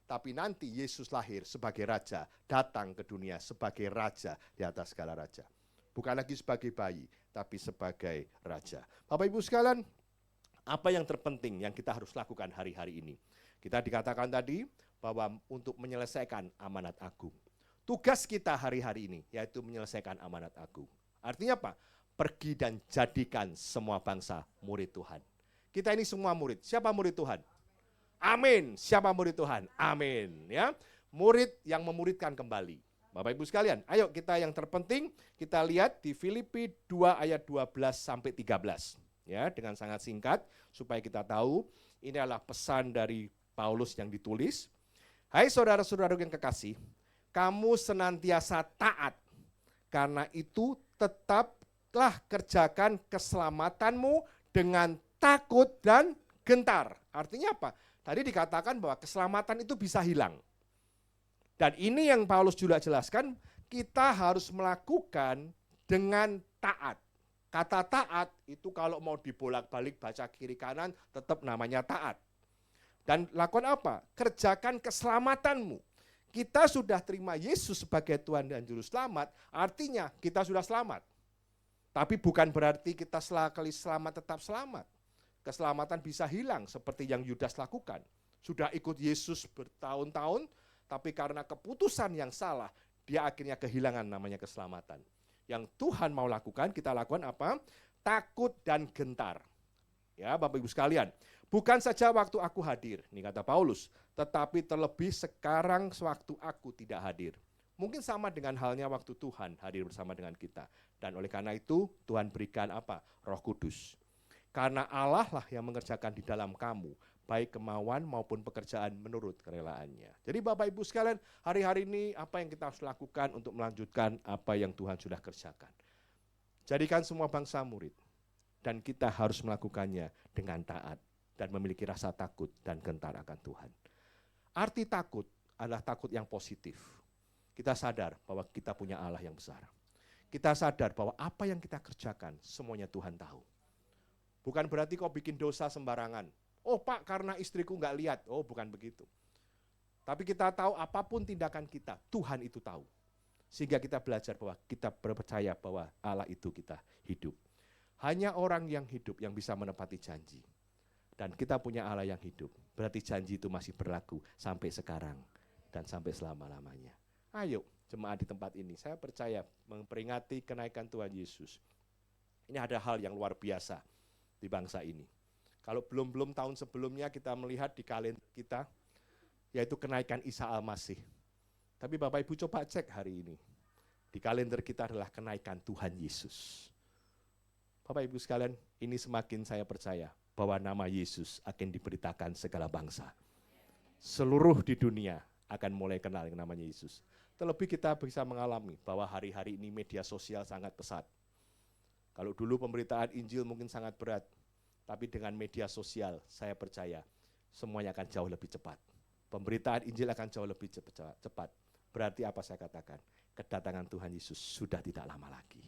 Speaker 3: Tapi nanti Yesus lahir sebagai raja, datang ke dunia sebagai raja di atas segala raja. Bukan lagi sebagai bayi, tapi sebagai raja. Bapak Ibu sekalian, apa yang terpenting yang kita harus lakukan hari-hari ini? Kita dikatakan tadi bahwa untuk menyelesaikan amanat agung. Tugas kita hari-hari ini yaitu menyelesaikan amanat agung. Artinya apa? Pergi dan jadikan semua bangsa murid Tuhan. Kita ini semua murid. Siapa murid Tuhan? Amin. Siapa murid Tuhan? Amin. Ya, murid yang memuridkan kembali. Bapak Ibu sekalian, ayo kita yang terpenting kita lihat di Filipi 2 ayat 12 sampai 13. Ya, dengan sangat singkat supaya kita tahu ini adalah pesan dari Paulus yang ditulis. Hai saudara-saudara yang kekasih, kamu senantiasa taat. Karena itu tetaplah kerjakan keselamatanmu dengan takut dan gentar. Artinya apa? Tadi dikatakan bahwa keselamatan itu bisa hilang. Dan ini yang Paulus juga jelaskan, kita harus melakukan dengan taat. Kata taat itu kalau mau dibolak-balik baca kiri kanan tetap namanya taat. Dan lakukan apa? Kerjakan keselamatanmu. Kita sudah terima Yesus sebagai Tuhan dan Juru Selamat, artinya kita sudah selamat. Tapi bukan berarti kita sekali selamat tetap selamat. Keselamatan bisa hilang seperti yang Yudas lakukan. Sudah ikut Yesus bertahun-tahun, tapi karena keputusan yang salah, dia akhirnya kehilangan namanya keselamatan. Yang Tuhan mau lakukan, kita lakukan apa? Takut dan gentar. Ya, Bapak Ibu sekalian, bukan saja waktu aku hadir, ini kata Paulus, tetapi terlebih sekarang sewaktu aku tidak hadir. Mungkin sama dengan halnya waktu Tuhan hadir bersama dengan kita. Dan oleh karena itu Tuhan berikan apa? Roh Kudus. Karena Allah lah yang mengerjakan di dalam kamu, baik kemauan maupun pekerjaan menurut kerelaannya. Jadi Bapak Ibu sekalian, hari-hari ini apa yang kita harus lakukan untuk melanjutkan apa yang Tuhan sudah kerjakan. Jadikan semua bangsa murid, dan kita harus melakukannya dengan taat dan memiliki rasa takut dan gentar akan Tuhan. Arti takut adalah takut yang positif. Kita sadar bahwa kita punya Allah yang besar. Kita sadar bahwa apa yang kita kerjakan semuanya Tuhan tahu. Bukan berarti kau bikin dosa sembarangan. Oh Pak, karena istriku nggak lihat. Oh bukan begitu. Tapi kita tahu apapun tindakan kita, Tuhan itu tahu. Sehingga kita belajar bahwa kita percaya bahwa Allah itu kita hidup. Hanya orang yang hidup yang bisa menepati janji. Dan kita punya Allah yang hidup. Berarti janji itu masih berlaku sampai sekarang dan sampai selama-lamanya. Ayo jemaat di tempat ini, saya percaya memperingati kenaikan Tuhan Yesus. Ini ada hal yang luar biasa di bangsa ini. Kalau belum tahun sebelumnya kita melihat di kalender kita, yaitu kenaikan Isa Al-Masih. Tapi Bapak Ibu coba cek hari ini. Di kalender kita adalah kenaikan Tuhan Yesus. Bapak Ibu sekalian, ini semakin saya percaya bahwa nama Yesus akan diberitakan segala bangsa. Seluruh di dunia akan mulai kenal yang namanya Yesus. Terlebih kita bisa mengalami bahwa hari-hari ini media sosial sangat pesat. Kalau dulu pemberitaan Injil mungkin sangat berat, tapi dengan media sosial saya percaya semuanya akan jauh lebih cepat. Pemberitaan Injil akan jauh lebih cepat. Berarti apa saya katakan? Kedatangan Tuhan Yesus sudah tidak lama lagi.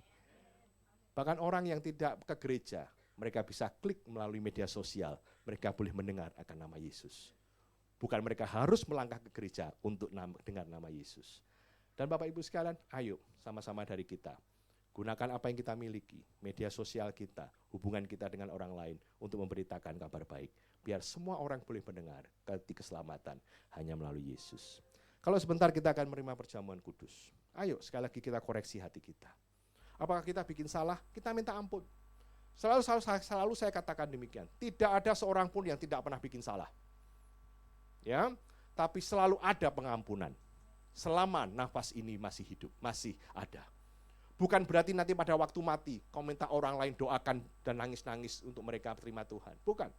Speaker 3: Bahkan orang yang tidak ke gereja, mereka bisa klik melalui media sosial, mereka boleh mendengar akan nama Yesus. Bukan mereka harus melangkah ke gereja untuk dengar nama Yesus. Dan Bapak Ibu sekalian, ayo sama-sama dari kita. Gunakan apa yang kita miliki, media sosial kita, hubungan kita dengan orang lain untuk memberitakan kabar baik. Biar semua orang boleh mendengar arti keselamatan hanya melalui Yesus. Kalau sebentar kita akan menerima perjamuan kudus. Ayo sekali lagi kita koreksi hati kita. Apakah kita bikin salah? Kita minta ampun. Selalu saya katakan demikian. Tidak ada seorang pun yang tidak pernah bikin salah. Ya, tapi selalu ada pengampunan. Selama nafas ini masih hidup, masih ada. Bukan berarti nanti pada waktu mati, kau minta orang lain doakan dan nangis-nangis untuk mereka terima Tuhan. Bukan.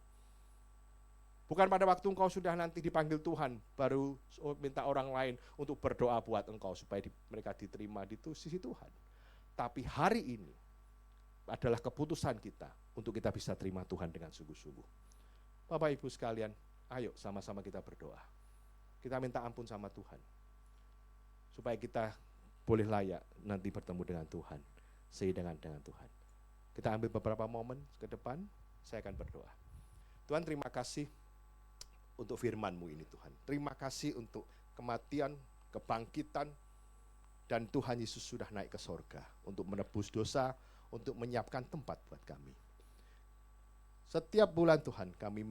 Speaker 3: Bukan pada waktu engkau sudah nanti dipanggil Tuhan, baru minta orang lain untuk berdoa buat engkau supaya mereka diterima di sisi Tuhan. Tapi hari ini adalah keputusan kita untuk kita bisa terima Tuhan dengan sungguh-sungguh. Bapak Ibu sekalian, ayo sama-sama kita berdoa. Kita minta ampun sama Tuhan. Supaya kita boleh layak nanti bertemu dengan Tuhan, seiringan dengan Tuhan. Kita ambil beberapa momen ke depan, saya akan berdoa. Tuhan, terima kasih untuk firman-Mu ini Tuhan. Terima kasih untuk kematian, kebangkitan, dan Tuhan Yesus sudah naik ke sorga untuk menebus dosa, untuk menyiapkan tempat buat kami. Setiap bulan Tuhan kami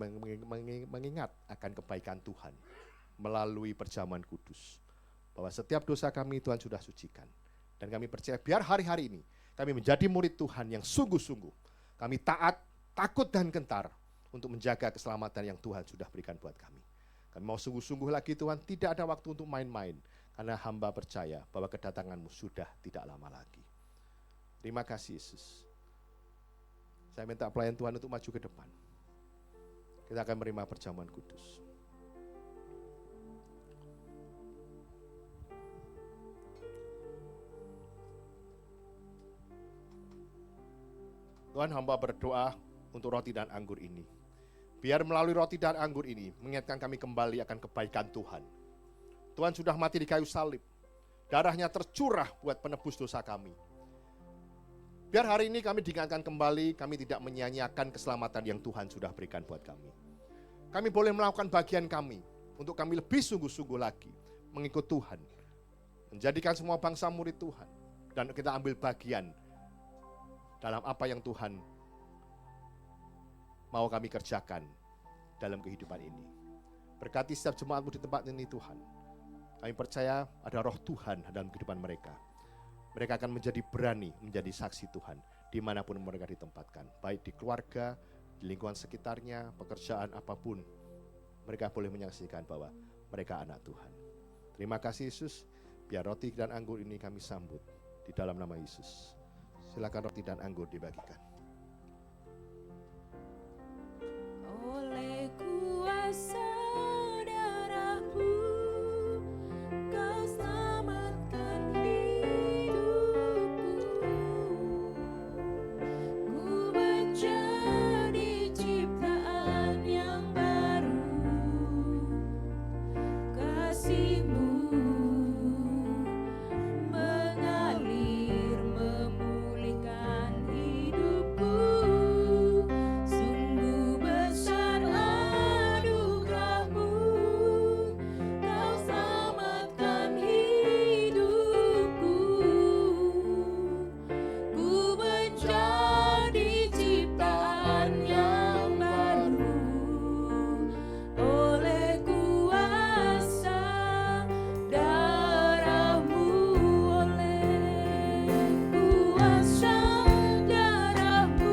Speaker 3: mengingat akan kebaikan Tuhan melalui perjamuan kudus. Bahwa setiap dosa kami Tuhan sudah sucikan. Dan kami percaya biar hari-hari ini kami menjadi murid Tuhan yang sungguh-sungguh. Kami taat, takut dan gentar untuk menjaga keselamatan yang Tuhan sudah berikan buat kami. Kami mau sungguh-sungguh lagi Tuhan, tidak ada waktu untuk main-main. Karena hamba percaya bahwa kedatangan-Mu sudah tidak lama lagi. Terima kasih Yesus. Saya minta pelayan Tuhan untuk maju ke depan. Kita akan menerima perjamuan kudus. Tuhan, hamba berdoa untuk roti dan anggur ini. Biar melalui roti dan anggur ini mengingatkan kami kembali akan kebaikan Tuhan. Tuhan sudah mati di kayu salib. Darahnya tercurah buat penebus dosa kami. Biar hari ini kami diingatkan kembali, kami tidak menyia-nyiakan keselamatan yang Tuhan sudah berikan buat kami. Kami boleh melakukan bagian kami untuk kami lebih sungguh-sungguh lagi mengikut Tuhan. Menjadikan semua bangsa murid Tuhan. Dan kita ambil bagian dalam apa yang Tuhan mau kami kerjakan dalam kehidupan ini. Berkati setiap jemaat-Mu di tempat ini Tuhan. Kami percaya ada roh Tuhan dalam kehidupan mereka. Mereka akan menjadi berani, menjadi saksi Tuhan dimanapun mereka ditempatkan. Baik di keluarga, di lingkungan sekitarnya, pekerjaan apapun. Mereka boleh menyaksikan bahwa mereka anak Tuhan. Terima kasih Yesus, biar roti dan anggur ini kami sambut di dalam nama Yesus. Silakan roti dan anggur dibagikan.
Speaker 2: oleh kuasa darah-Mu, Kau selamatkan hidupku. Ku menjadi ciptaan yang baru, kasih-Mu mengalir memulihkan hidupku. Sungguh besar anugerah-Mu, Kau selamatkan hidupku. Ku menjadi ciptaan yang baru oleh kuasa darah-Mu, oleh kuasa darah-Mu,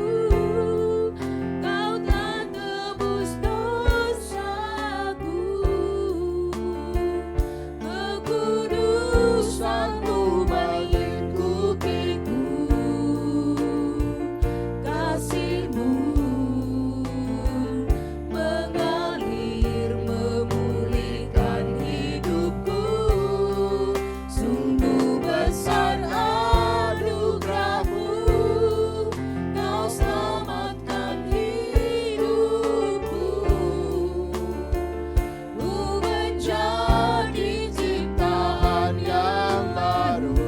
Speaker 2: Kau telah tebus dosaku. Kekudusan-Mu melingkupiku, kasih-Mu mengalir memulihkan hidupku. Sungguh besar anugerah-Mu, Kau selamatkan hidupku. Ku menjadi ciptaan yang baru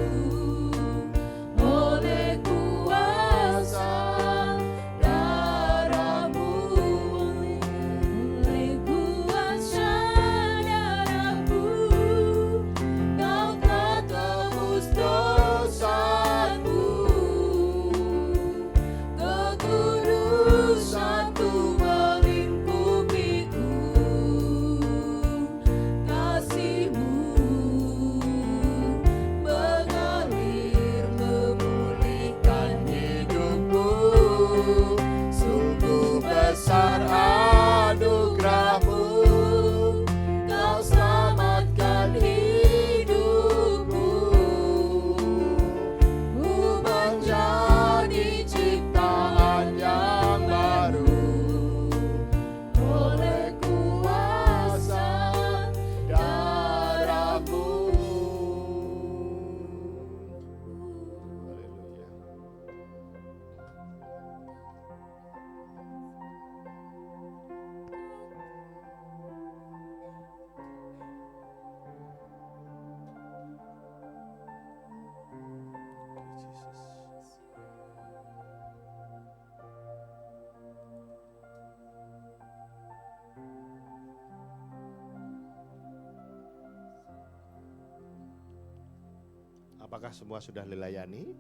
Speaker 2: oleh kuasa darah-Mu, oleh kuasa darah-Mu, Kau telah tebus dosaku. Kekudusan-Mu melingkupiku, kasih-Mu mengalir memulihkan hidupku.
Speaker 3: Sungguh besar anugerah-Mu,
Speaker 2: Kau selamatkan hidupku. Ku menjadi ciptaan yang baru oleh kuasa darah-Mu.
Speaker 3: Apakah semua sudah dilayani?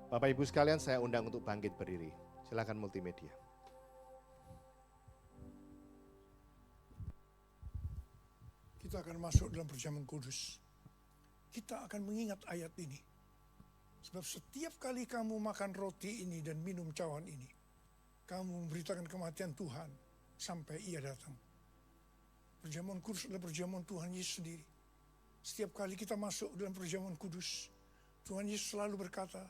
Speaker 3: Bapak Ibu sekalian, saya undang untuk bangkit berdiri. Silakan multimedia.
Speaker 4: Kita akan masuk dalam perjamuan kudus. Kita akan mengingat ayat ini. Sebab setiap kali kamu makan roti ini dan minum cawan ini, kamu memberitakan kematian Tuhan sampai Ia datang. Perjamuan kudus adalah perjamuan Tuhan Yesus sendiri. Setiap kali kita masuk dalam perjamuan kudus, Tuhan Yesus selalu berkata,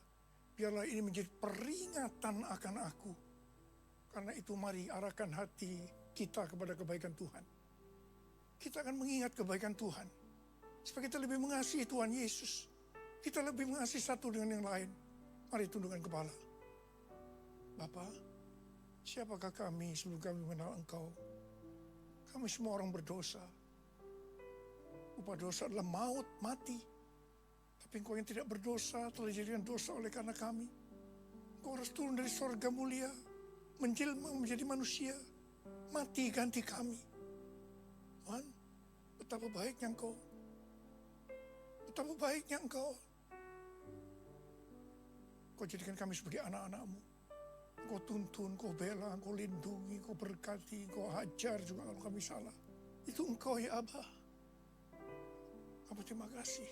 Speaker 4: biarlah ini menjadi peringatan akan aku. Karena itu mari arahkan hati kita kepada kebaikan Tuhan. Kita akan mengingat kebaikan Tuhan. Supaya kita lebih mengasihi Tuhan Yesus. Kita lebih mengasihi satu dengan yang lain. Mari tundukkan kepala. Bapa, siapakah kami sebelum kami mengenal Engkau? Kami semua orang berdosa. Upah dosa adalah maut, mati. Tapi Engkau yang tidak berdosa telah dijadikan dosa oleh karena kami. Engkau harus turun dari sorga mulia, menjelma menjadi manusia, mati ganti kami. Tuhan, betapa baiknya Engkau. Betapa baiknya Engkau. Engkau jadikan kami sebagai anak-anak-Mu. Engkau tuntun, Engkau bela, Engkau lindungi, Engkau berkati, Engkau hajar juga kalau kami salah. Itu Engkau ya Abah. Abah terima kasih.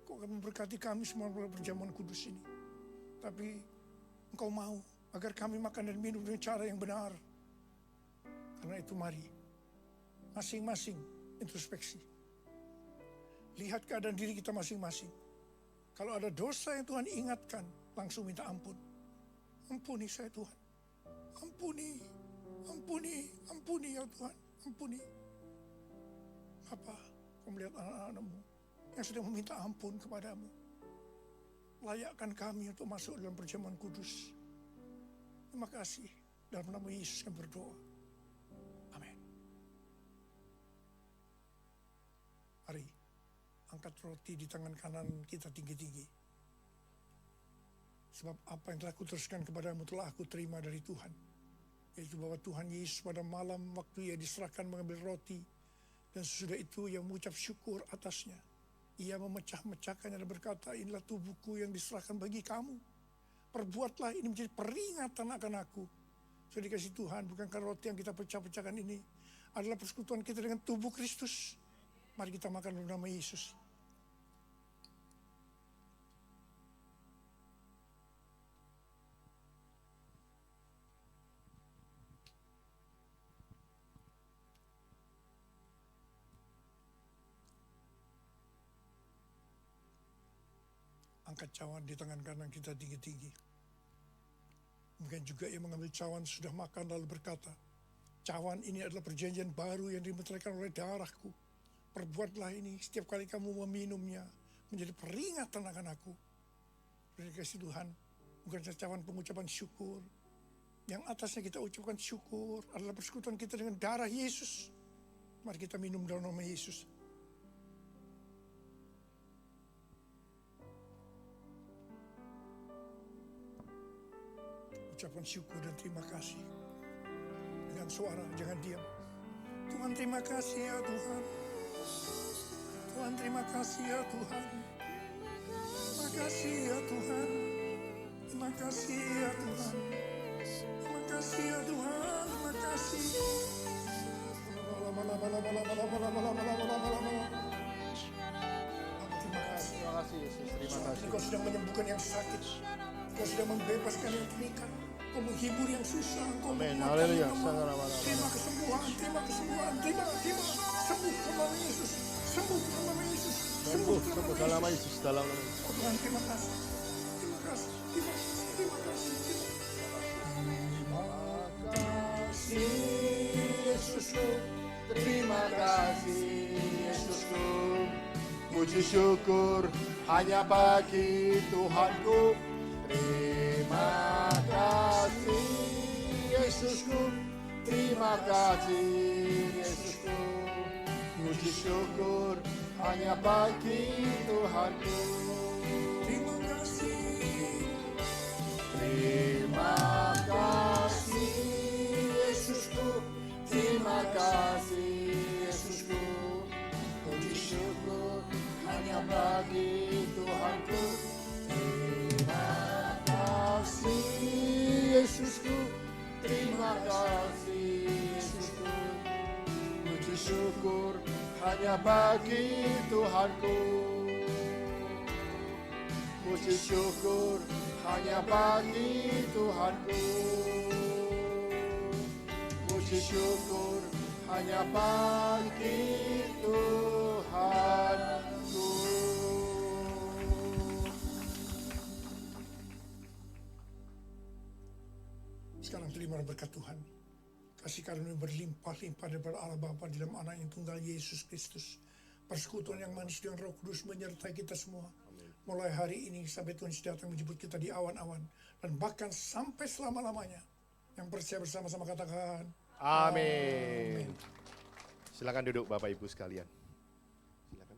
Speaker 4: Engkau akan memberkati kami semua dalam perjamuan kudus ini. Tapi Engkau mau agar kami makan dan minum dengan cara yang benar. Karena itu mari, masing-masing introspeksi. Lihat keadaan diri kita masing-masing. Kalau ada dosa yang Tuhan ingatkan, langsung minta ampun. Ampuni saya Tuhan. Ampuni ya Tuhan. Ampuni. Bapa, kau melihat anak-anakmu yang sedang meminta ampun kepadamu. Layakkan kami untuk masuk dalam perjamuan kudus. Terima kasih. Dalam nama Yesus kami berdoa. Amin. Mari, angkat roti di tangan kanan kita tinggi-tinggi. Sebab apa yang telah kuteruskan kepadamu telah aku terima dari Tuhan. Yaitu bahwa Tuhan Yesus pada malam waktu ia diserahkan mengambil roti. Dan sesudah itu ia mengucap syukur atasnya. Ia memecah-mecahkannya dan berkata, inilah tubuhku yang diserahkan bagi kamu. Perbuatlah ini menjadi peringatan akan aku. Sudah dikasih Tuhan, bukankah roti yang kita pecah-pecahkan ini adalah persekutuan kita dengan tubuh Kristus. Mari kita makan dalam nama Yesus. Angkat cawan di tangan kanan kita tinggi-tinggi. Mungkin juga ia mengambil cawan sudah makan lalu berkata, cawan ini adalah perjanjian baru yang dimeteraikan oleh darahku. Perbuatlah ini setiap kali kamu meminumnya menjadi peringatan akan aku. Terima kasih Tuhan, bukan cawan pengucapan syukur. Yang atasnya kita ucapkan syukur adalah persekutuan kita dengan darah Yesus. Mari kita minum dalam nama Yesus. Ucapkan syukur dan terima kasih. Dengan suara, jangan diam. Tuhan terima kasih ya Tuhan. Tuhan terima kasih ya Tuhan. Terima kasih ya Tuhan. Terima kasih ya Tuhan. Terima kasih ya Tuhan. Terima kasih. Terima kasih.
Speaker 3: Terima kasih Yesus, terima kasih.
Speaker 4: Kau sudah menyembuhkan yang sakit. Kau sudah membebaskan yang terikat. Kau menghibur yang susah. Kau menguatkan yang lemah. Terima kesembuhan, terima kesembuhan, terima sembuh dalam nama Yesus. Sembuh dalam nama Yesus.
Speaker 3: Sembuh dalam nama Yesus, dalam nama Yesus.
Speaker 4: Oh Tuhan, terima kasih. Terima kasih, terima kasih, terima kasih. Terima kasih Yesusku.
Speaker 3: Terima kasih Yesusku. Puji syukur hanya bagi Tuhanku. Terima kasih Yesusku. Terima kasih Yesusku. Puji syukur hanya bagi Tuhanku.
Speaker 4: Terima kasih.
Speaker 3: Terima kasih Yesusku. Terima kasih Yesusku. Puji syukur hanya bagi Tuhanku. Terima kasih Yesusku. Terima kasih Yesusku. Puji syukur hanya bagi Tuhanku. Puji syukur hanya bagi Tuhanku. Puji syukur hanya bagi Tuhanku.
Speaker 4: Sekarang terima berkat Tuhan. Kasih karunia berlimpah-limpah daripada Allah Bapa di dalam Anak yang tunggal Yesus Kristus. Persekutuan yang manis dengan Roh Kudus menyertai kita semua. Mulai hari ini sampai Tuhan datang menjemput kita di awan-awan. Dan bahkan sampai selama-lamanya. Yang percaya bersama-sama katakan.
Speaker 3: Amin. Silakan duduk Bapak Ibu sekalian. Silakan.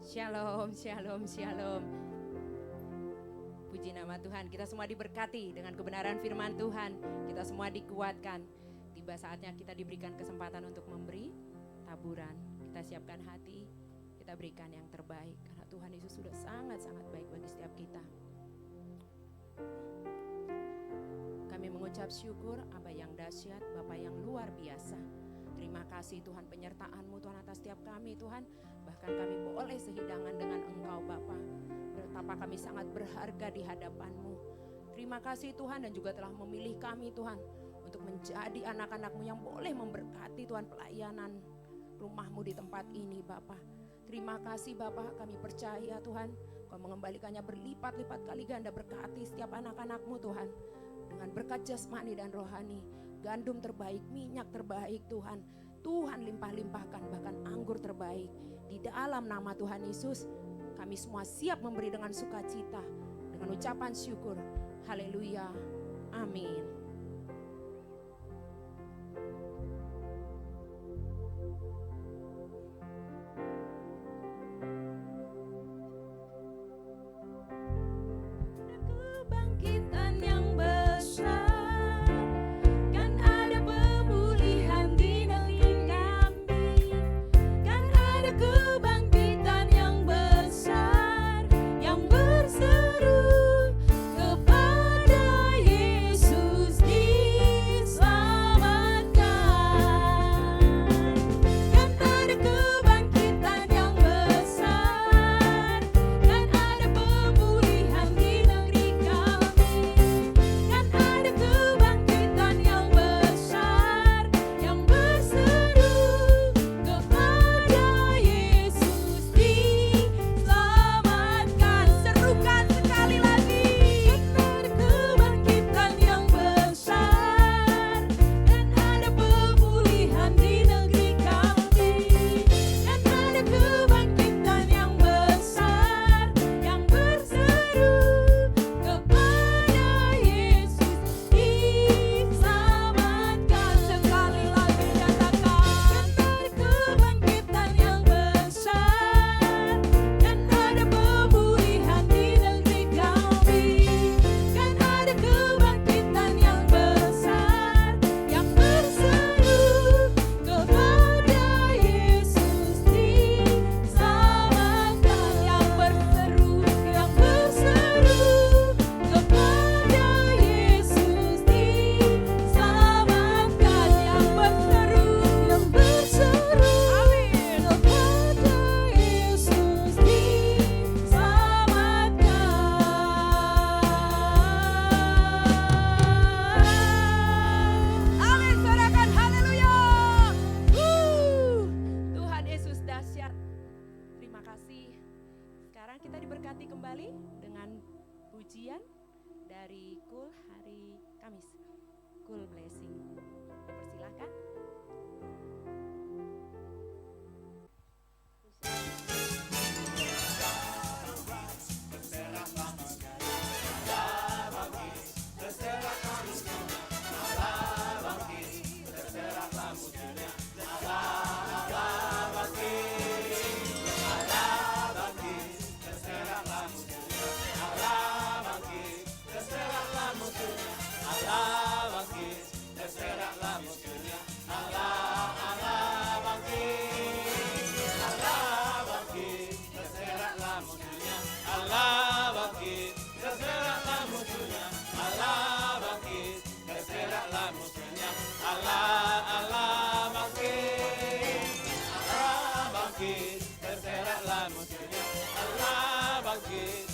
Speaker 2: Shalom, shalom, shalom. Puji nama Tuhan, kita semua diberkati dengan kebenaran firman Tuhan. Kita semua dikuatkan. Tiba saatnya kita diberikan kesempatan untuk memberi taburan. Kita siapkan hati, kita berikan yang terbaik. Karena Tuhan Yesus sudah sangat-sangat baik bagi setiap kita. Kami mengucap syukur, Aba yang dahsyat, Bapa yang luar biasa. Terima kasih Tuhan penyertaan-Mu Tuhan atas setiap kami Tuhan. Bahkan kami boleh sehidangan dengan Engkau Bapa. Betapa kami sangat berharga di hadapan-Mu. terima kasih Tuhan, dan juga telah memilih kami Tuhan untuk menjadi anak-anak-Mu yang boleh memberkati Tuhan pelayanan rumah-Mu di tempat ini Bapa. Terima kasih Bapa, kami percaya Tuhan Kau mengembalikannya berlipat-lipat kali ganda. Berkati setiap anak-anak-Mu Tuhan dengan berkat jasmani dan rohani, gandum terbaik, minyak terbaik Tuhan, Tuhan limpah-limpahkan, bahkan anggur terbaik. Di dalam nama Tuhan Yesus kami semua siap memberi dengan sukacita, dengan ucapan syukur. Haleluya, amin.
Speaker 5: Kebangkitan yang besar, kan ada pemulihan di negeri kami, kan ada kebangkitan yang besar yang berseru kepada Yesus diselamatkan. Kan ada kebangkitan yang besar, kan ada pemulihan di negeri kami, kan ada kebangkitan yang besar yang berseru kepada Yesus diselamatkan. Serukan sekali lagi. Kan ada kebangkitan yang besar, kan ada pemulihan di negeri kami, kan ada kebangkitan yang besar yang berseru kepada Yesus diselamatkan. Sekali lagi nyatakan, kan ada kebangkitan yang besar, kan ada pemulihan di negeri kami, kan ada kebangkitan yang besar yang berseru kepada Yesus diselamatkan. Yang berseru kepada Yesus diselamatkan. Yang berseru amin, kepada Yesus diselamatkan. Amin, sorakan haleluya.
Speaker 2: Tuhan Yesus dahsyat. Terima kasih. Sekarang kita diberkati kembali dengan pujian dari Cool hari Kamis. Cool Blessing. Persilahkan.
Speaker 5: Bangkit.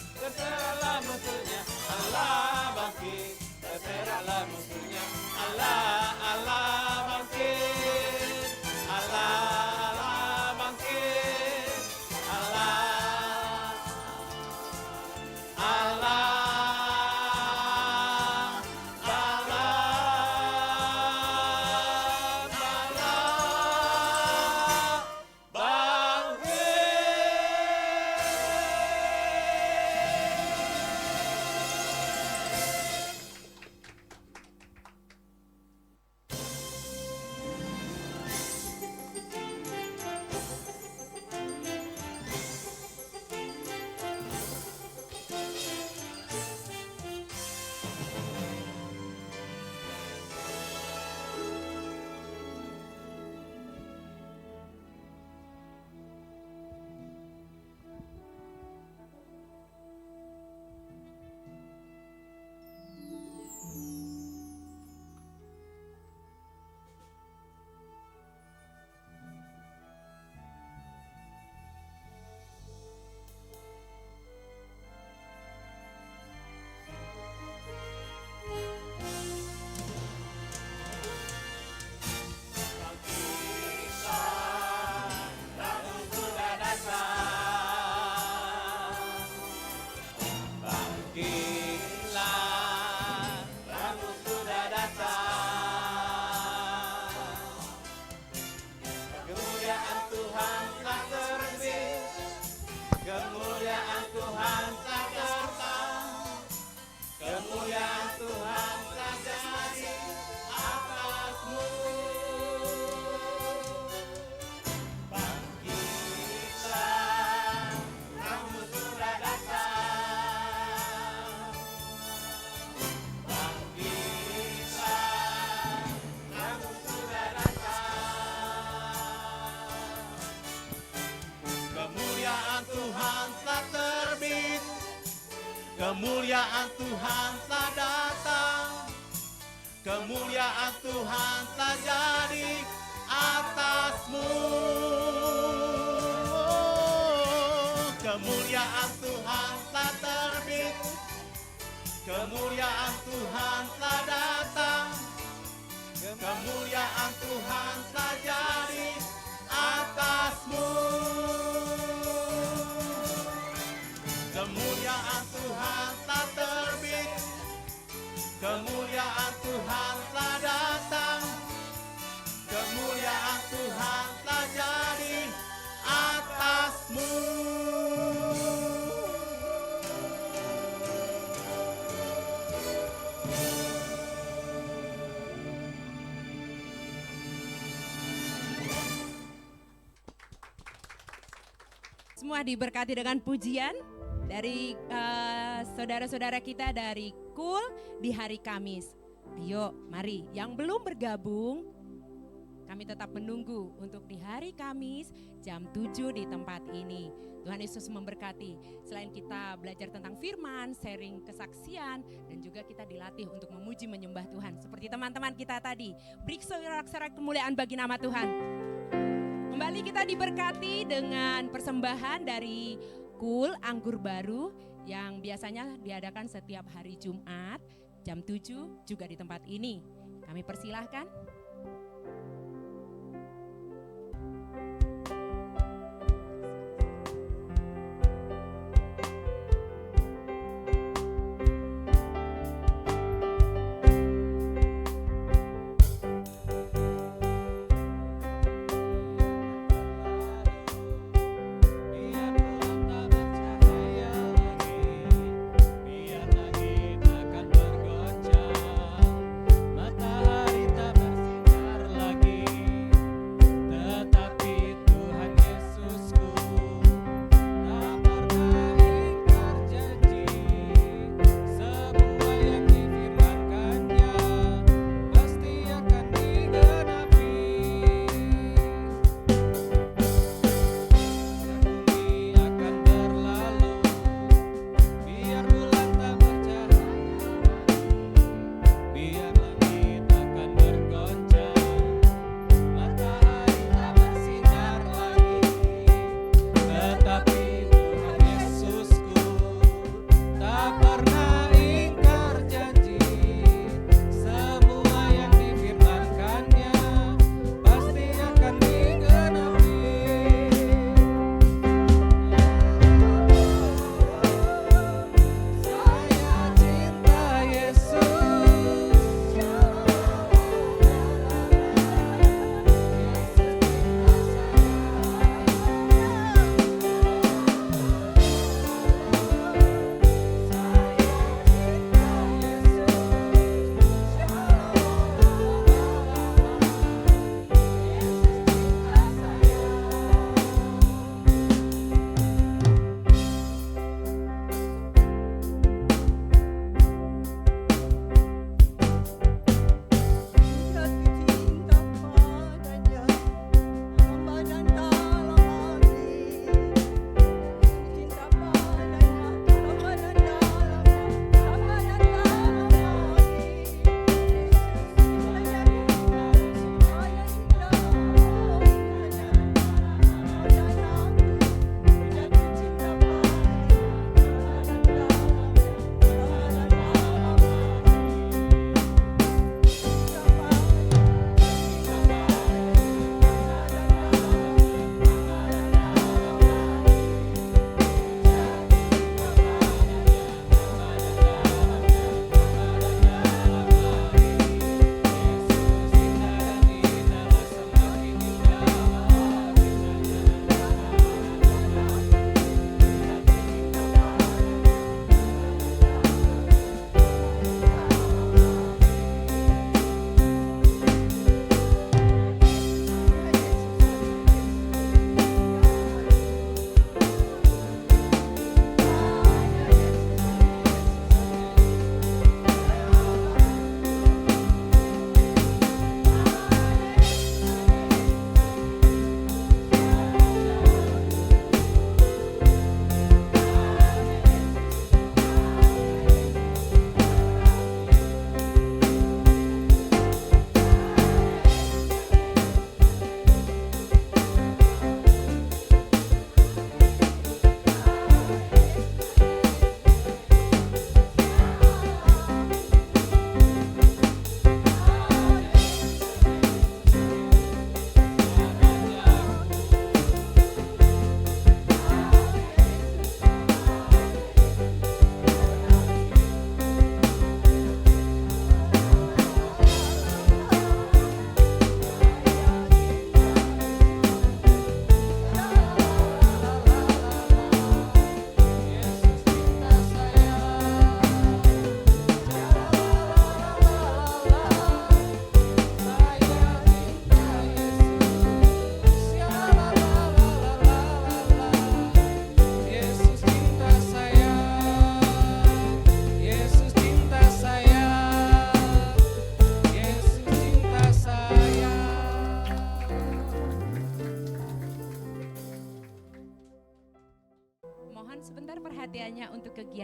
Speaker 6: Kemuliaan Tuhan telah datang, kemuliaan Tuhan telah jadi atasmu. Kemuliaan Tuhan telah terbit, kemuliaan Tuhan telah datang, kemuliaan Tuhan telah jadi atasmu. Kemuliaan Tuhan telah terbit, kemuliaan Tuhan telah datang, kemuliaan Tuhan telah jadi atasmu.
Speaker 2: Semua diberkati dengan pujian dari saudara-saudara kita dari KUL di hari Kamis. Ayo, mari yang belum bergabung, kami tetap menunggu untuk di hari Kamis jam 7 di tempat ini. Tuhan Yesus memberkati. Selain kita belajar tentang firman, sharing kesaksian, dan juga kita dilatih untuk memuji menyembah Tuhan. Seperti teman-teman kita tadi, beri sorak-sorai kemuliaan bagi nama Tuhan. Kembali kita diberkati dengan persembahan dari KUL Anggur Baru yang biasanya diadakan setiap hari Jumat jam 7 juga di tempat ini. Kami persilahkan.
Speaker 7: Biar langit takkan bergoncang, matahari tak bersinar lagi.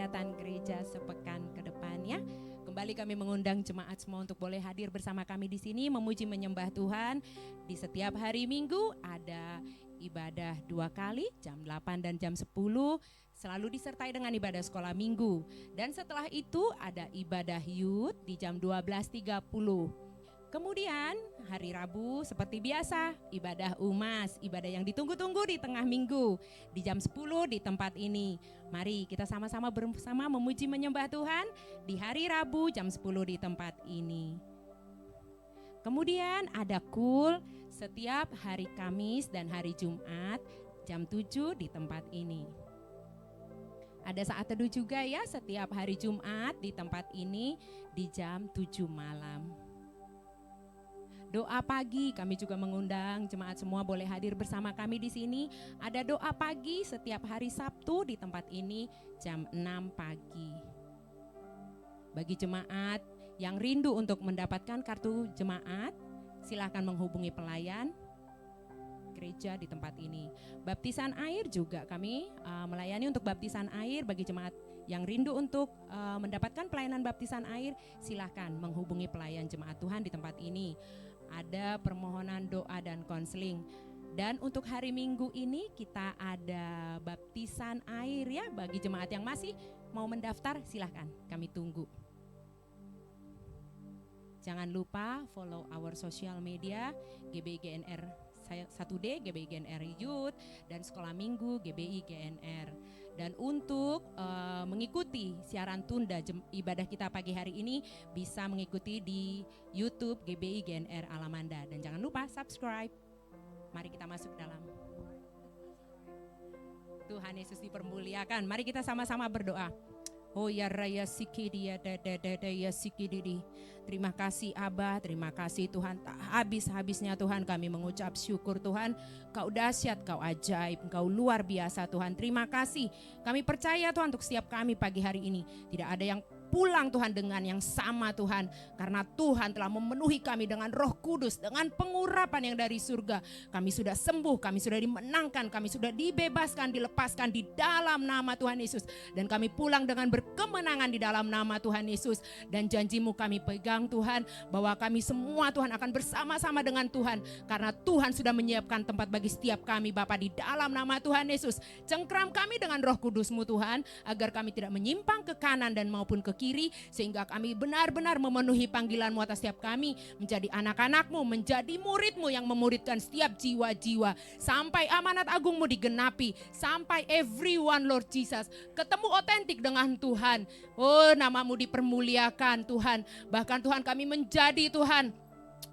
Speaker 2: kegiatan gereja sepekan ke depannya. Kembali kami mengundang jemaat semua untuk boleh hadir bersama kami di sini memuji menyembah Tuhan. Di setiap hari Minggu ada ibadah 2 kali, jam 8 dan jam 10, selalu disertai dengan ibadah sekolah minggu. Dan setelah itu ada ibadah youth di jam 12.30. Kemudian hari Rabu seperti biasa ibadah UMAS, ibadah yang ditunggu-tunggu di tengah minggu di jam 10 di tempat ini. Mari kita sama-sama bersama memuji menyembah Tuhan di hari Rabu jam 10 di tempat ini. Kemudian ada KUL setiap hari Kamis dan hari Jumat jam 7 di tempat ini. Ada saat teduh juga ya setiap hari Jumat di tempat ini di jam 7 malam. Doa pagi, kami juga mengundang jemaat semua boleh hadir bersama kami di sini. Ada doa pagi setiap hari Sabtu di tempat ini jam 6 pagi. Bagi jemaat yang rindu untuk mendapatkan kartu jemaat, silakan menghubungi pelayan gereja di tempat ini. Baptisan air juga kami melayani untuk baptisan air bagi jemaat yang rindu untuk mendapatkan pelayanan baptisan air, silakan menghubungi pelayan jemaat Tuhan di tempat ini. Ada permohonan doa dan konseling. Dan untuk hari Minggu ini kita ada baptisan air ya bagi jemaat yang masih mau mendaftar, silahkan kami tunggu. Jangan lupa follow our social media GBI GNR 1D, GBI GNR Youth, dan Sekolah Minggu GBI GNR. Dan untuk mengikuti siaran tunda ibadah kita pagi hari ini bisa mengikuti di YouTube GBI GNR Alamanda. Dan jangan lupa subscribe. Mari kita masuk dalam. Tuhan Yesus dipermuliakan. Mari kita sama-sama berdoa. Oh ya raya sikidia ya sikididi. Terima kasih Abah, terima kasih Tuhan. Tak habis-habisnya Tuhan kami mengucap syukur Tuhan. Kau dahsyat, kau ajaib, kau luar biasa Tuhan. Terima kasih. Kami percaya Tuhan untuk setiap kami pagi hari ini. Tidak ada yang pulang Tuhan dengan yang sama Tuhan, karena Tuhan telah memenuhi kami dengan Roh Kudus, dengan pengurapan yang dari surga. Kami sudah sembuh, kami sudah dimenangkan, kami sudah dibebaskan, dilepaskan di dalam nama Tuhan Yesus. Dan kami pulang dengan berkemenangan di dalam nama Tuhan Yesus. Dan janji-Mu kami pegang Tuhan, bahwa kami semua Tuhan akan bersama-sama dengan Tuhan, karena Tuhan sudah menyiapkan tempat bagi setiap kami Bapa di dalam nama Tuhan Yesus. Cengkram kami dengan Roh Kudus-Mu Tuhan, agar kami tidak menyimpang ke kanan dan maupun ke kiri, sehingga kami benar-benar memenuhi panggilan-Mu atas setiap kami, menjadi anak-anak-Mu, menjadi murid-Mu yang memuridkan setiap jiwa-jiwa, sampai amanat agung-Mu digenapi, sampai everyone Lord Jesus ketemu otentik dengan Tuhan. Oh, nama-Mu dipermuliakan Tuhan. Bahkan Tuhan kami menjadi Tuhan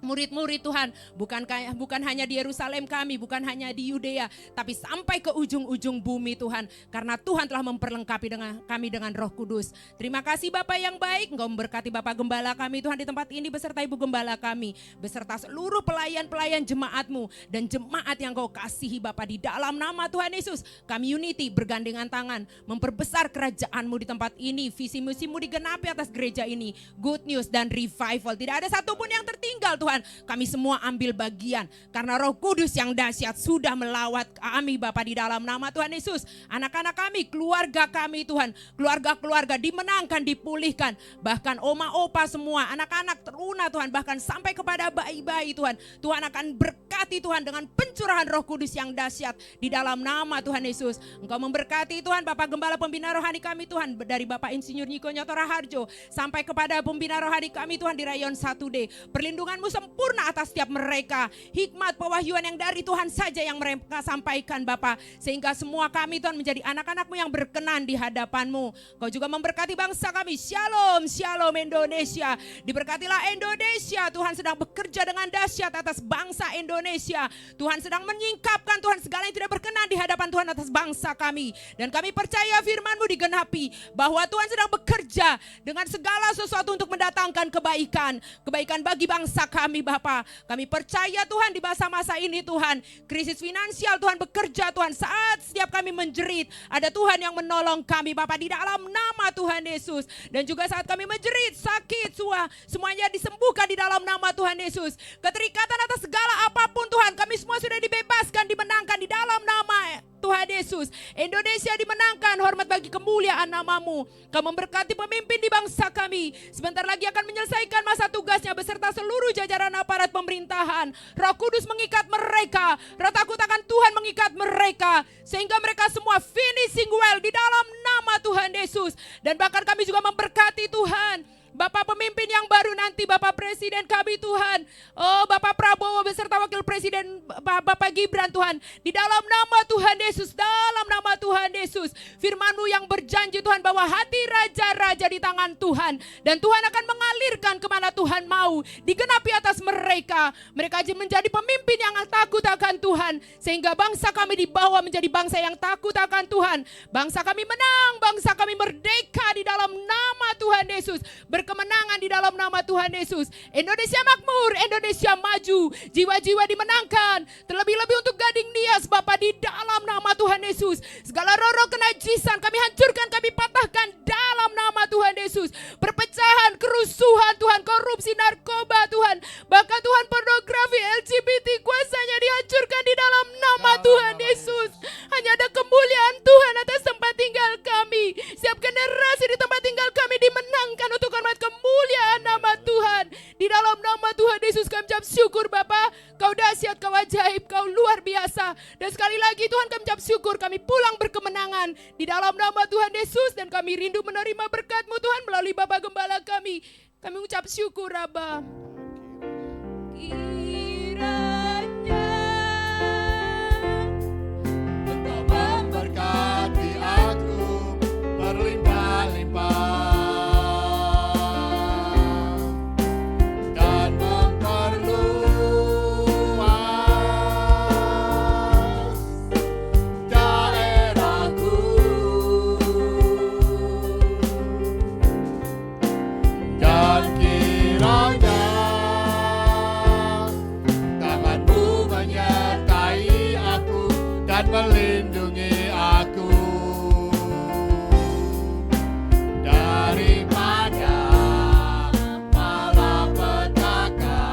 Speaker 2: murid-murid Tuhan, bukan hanya di Yerusalem kami, bukan hanya di Yudea, tapi sampai ke ujung-ujung bumi Tuhan, karena Tuhan telah memperlengkapi kami dengan Roh Kudus. Terima kasih Bapa yang baik, Engkau memberkati Bapak Gembala kami Tuhan di tempat ini, beserta Ibu Gembala kami, beserta seluruh pelayan-pelayan jemaat-Mu dan jemaat yang Kau kasihi Bapa di dalam nama Tuhan Yesus. Kami unity bergandengan tangan, memperbesar kerajaan-Mu di tempat ini, visi misi-Mu digenapi atas gereja ini, good news dan revival. Tidak ada satupun yang tertinggal Tuhan. Kami semua ambil bagian karena Roh Kudus yang dahsyat sudah melawat kami Bapa di dalam nama Tuhan Yesus. Anak-anak kami, keluarga kami Tuhan, keluarga-keluarga dimenangkan, dipulihkan, bahkan oma opa semua, anak-anak teruna Tuhan, bahkan sampai kepada bayi-bayi Tuhan. Tuhan akan berkati Tuhan dengan pencurahan Roh Kudus yang dahsyat di dalam nama Tuhan Yesus. Engkau memberkati Tuhan Bapak Gembala Pembina Rohani kami Tuhan, dari Bapak Insinyur Niko Nyoto Raharjo sampai kepada Pembina Rohani kami Tuhan di Rayon 1D. Perlindungan-Mu sempurna atas setiap mereka. Hikmat pewahyuan yang dari Tuhan saja yang mereka sampaikan Bapa, sehingga semua kami Tuhan menjadi anak-anak-Mu yang berkenan di hadapan-Mu. Kau juga memberkati bangsa kami. Shalom, shalom Indonesia. Diberkatilah Indonesia. Tuhan sedang bekerja dengan dahsyat atas bangsa Indonesia. Tuhan sedang menyingkapkan Tuhan segala yang tidak berkenan di hadapan Tuhan atas bangsa kami. Dan kami percaya firman-Mu digenapi, bahwa Tuhan sedang bekerja dengan segala sesuatu untuk mendatangkan kebaikan. Kebaikan bagi bangsa kami Bapa. Kami percaya Tuhan di masa-masa ini Tuhan, krisis finansial Tuhan bekerja Tuhan, saat setiap kami menjerit, ada Tuhan yang menolong kami Bapa di dalam nama Tuhan Yesus. Dan juga saat kami menjerit sakit semuanya disembuhkan di dalam nama Tuhan Yesus. Keterikatan atas segala apapun Tuhan, kami semua sudah dibebaskan, dimenangkan di dalam nama Tuhan Yesus. Indonesia dimenangkan, hormat bagi kemuliaan nama-Mu. Kau memberkati pemimpin di bangsa kami. Sebentar lagi akan menyelesaikan masa tugasnya beserta seluruh jajaran aparat pemerintahan. Roh Kudus mengikat mereka, roh takut akan Tuhan mengikat mereka, sehingga mereka semua finishing well di dalam nama Tuhan Yesus. Dan bahkan kami juga memberkati Tuhan Bapak pemimpin yang baru nanti, Bapak Presiden kami Tuhan. Oh Bapak Prabowo beserta Wakil Presiden Bapak Gibran Tuhan. Di dalam nama Tuhan Yesus, dalam nama Tuhan Yesus. Firman-Mu yang berjanji Tuhan bahwa hati raja-raja di tangan Tuhan. Dan Tuhan akan mengalirkan kemana Tuhan mau. Digenapi atas mereka. Mereka menjadi pemimpin yang takut akan Tuhan. Sehingga bangsa kami dibawa menjadi bangsa yang takut akan Tuhan. Bangsa kami menang, bangsa kami merdeka di dalam nama Tuhan Yesus. Berkemenangan di dalam nama Tuhan Yesus. Indonesia makmur, Indonesia maju, jiwa-jiwa dimenangkan. Terlebih-lebih untuk Gading Nias Bapa di dalam nama Tuhan Yesus. Segala roh-roh kenajisan kami hancurkan, kami patahkan dalam nama Tuhan Yesus. Perpecahan, kerusuhan Tuhan, korupsi, narkoba Tuhan, bahkan Tuhan pornografi, LGBT kuasanya dihancurkan di dalam nama Tuhan Yesus. Hanya ada kemuliaan Tuhan atas tempat tinggal kami. Setiap generasi di tempat tinggal kami dimenangkan untuk hormat kemuliaan nama Tuhan. Di dalam nama Tuhan Yesus kami ucap syukur Bapa. Kau dahsyat, Kau ajaib, Kau luar biasa. Dan sekali lagi Tuhan kami ucap syukur, kami pulang berkemenangan di dalam nama Tuhan Yesus. Dan kami rindu menerima berkat-Mu Tuhan melalui Bapak Gembala kami. Kami ucap syukur Abba. Kiranya
Speaker 3: Engkau memberkati aku berlimpah-limpah. Melindungi aku daripada malapetaka,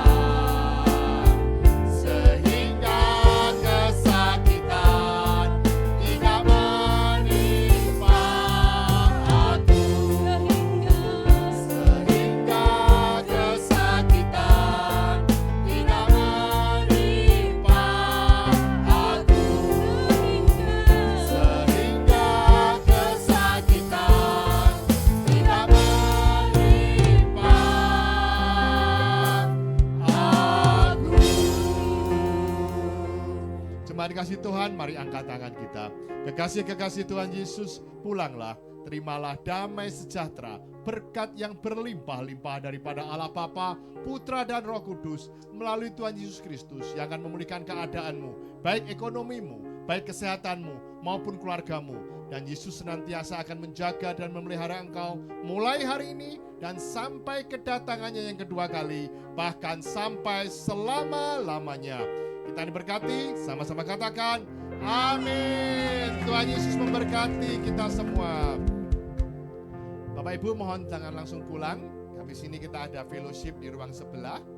Speaker 3: sehingga kesakitan tidak menimpa aku, sehingga kesakitan tidak menimpa aku. Jemaat dikasih Tuhan, mari angkat tangan kita. Kekasih-kekasih Tuhan Yesus, pulanglah, terimalah damai sejahtera, berkat yang berlimpah-limpah daripada Allah Bapa, Putra dan Roh Kudus melalui Tuhan Yesus Kristus yang akan memulihkan keadaanmu, baik ekonomimu, baik kesehatanmu maupun keluargamu. Dan Yesus senantiasa akan menjaga dan memelihara engkau mulai hari ini dan sampai kedatangannya yang kedua kali, bahkan sampai selama-lamanya. Kita diberkati, sama-sama katakan amin. Tuhan Yesus memberkati kita semua. Bapak Ibu mohon jangan langsung pulang. Habis ini kita ada fellowship di ruang sebelah.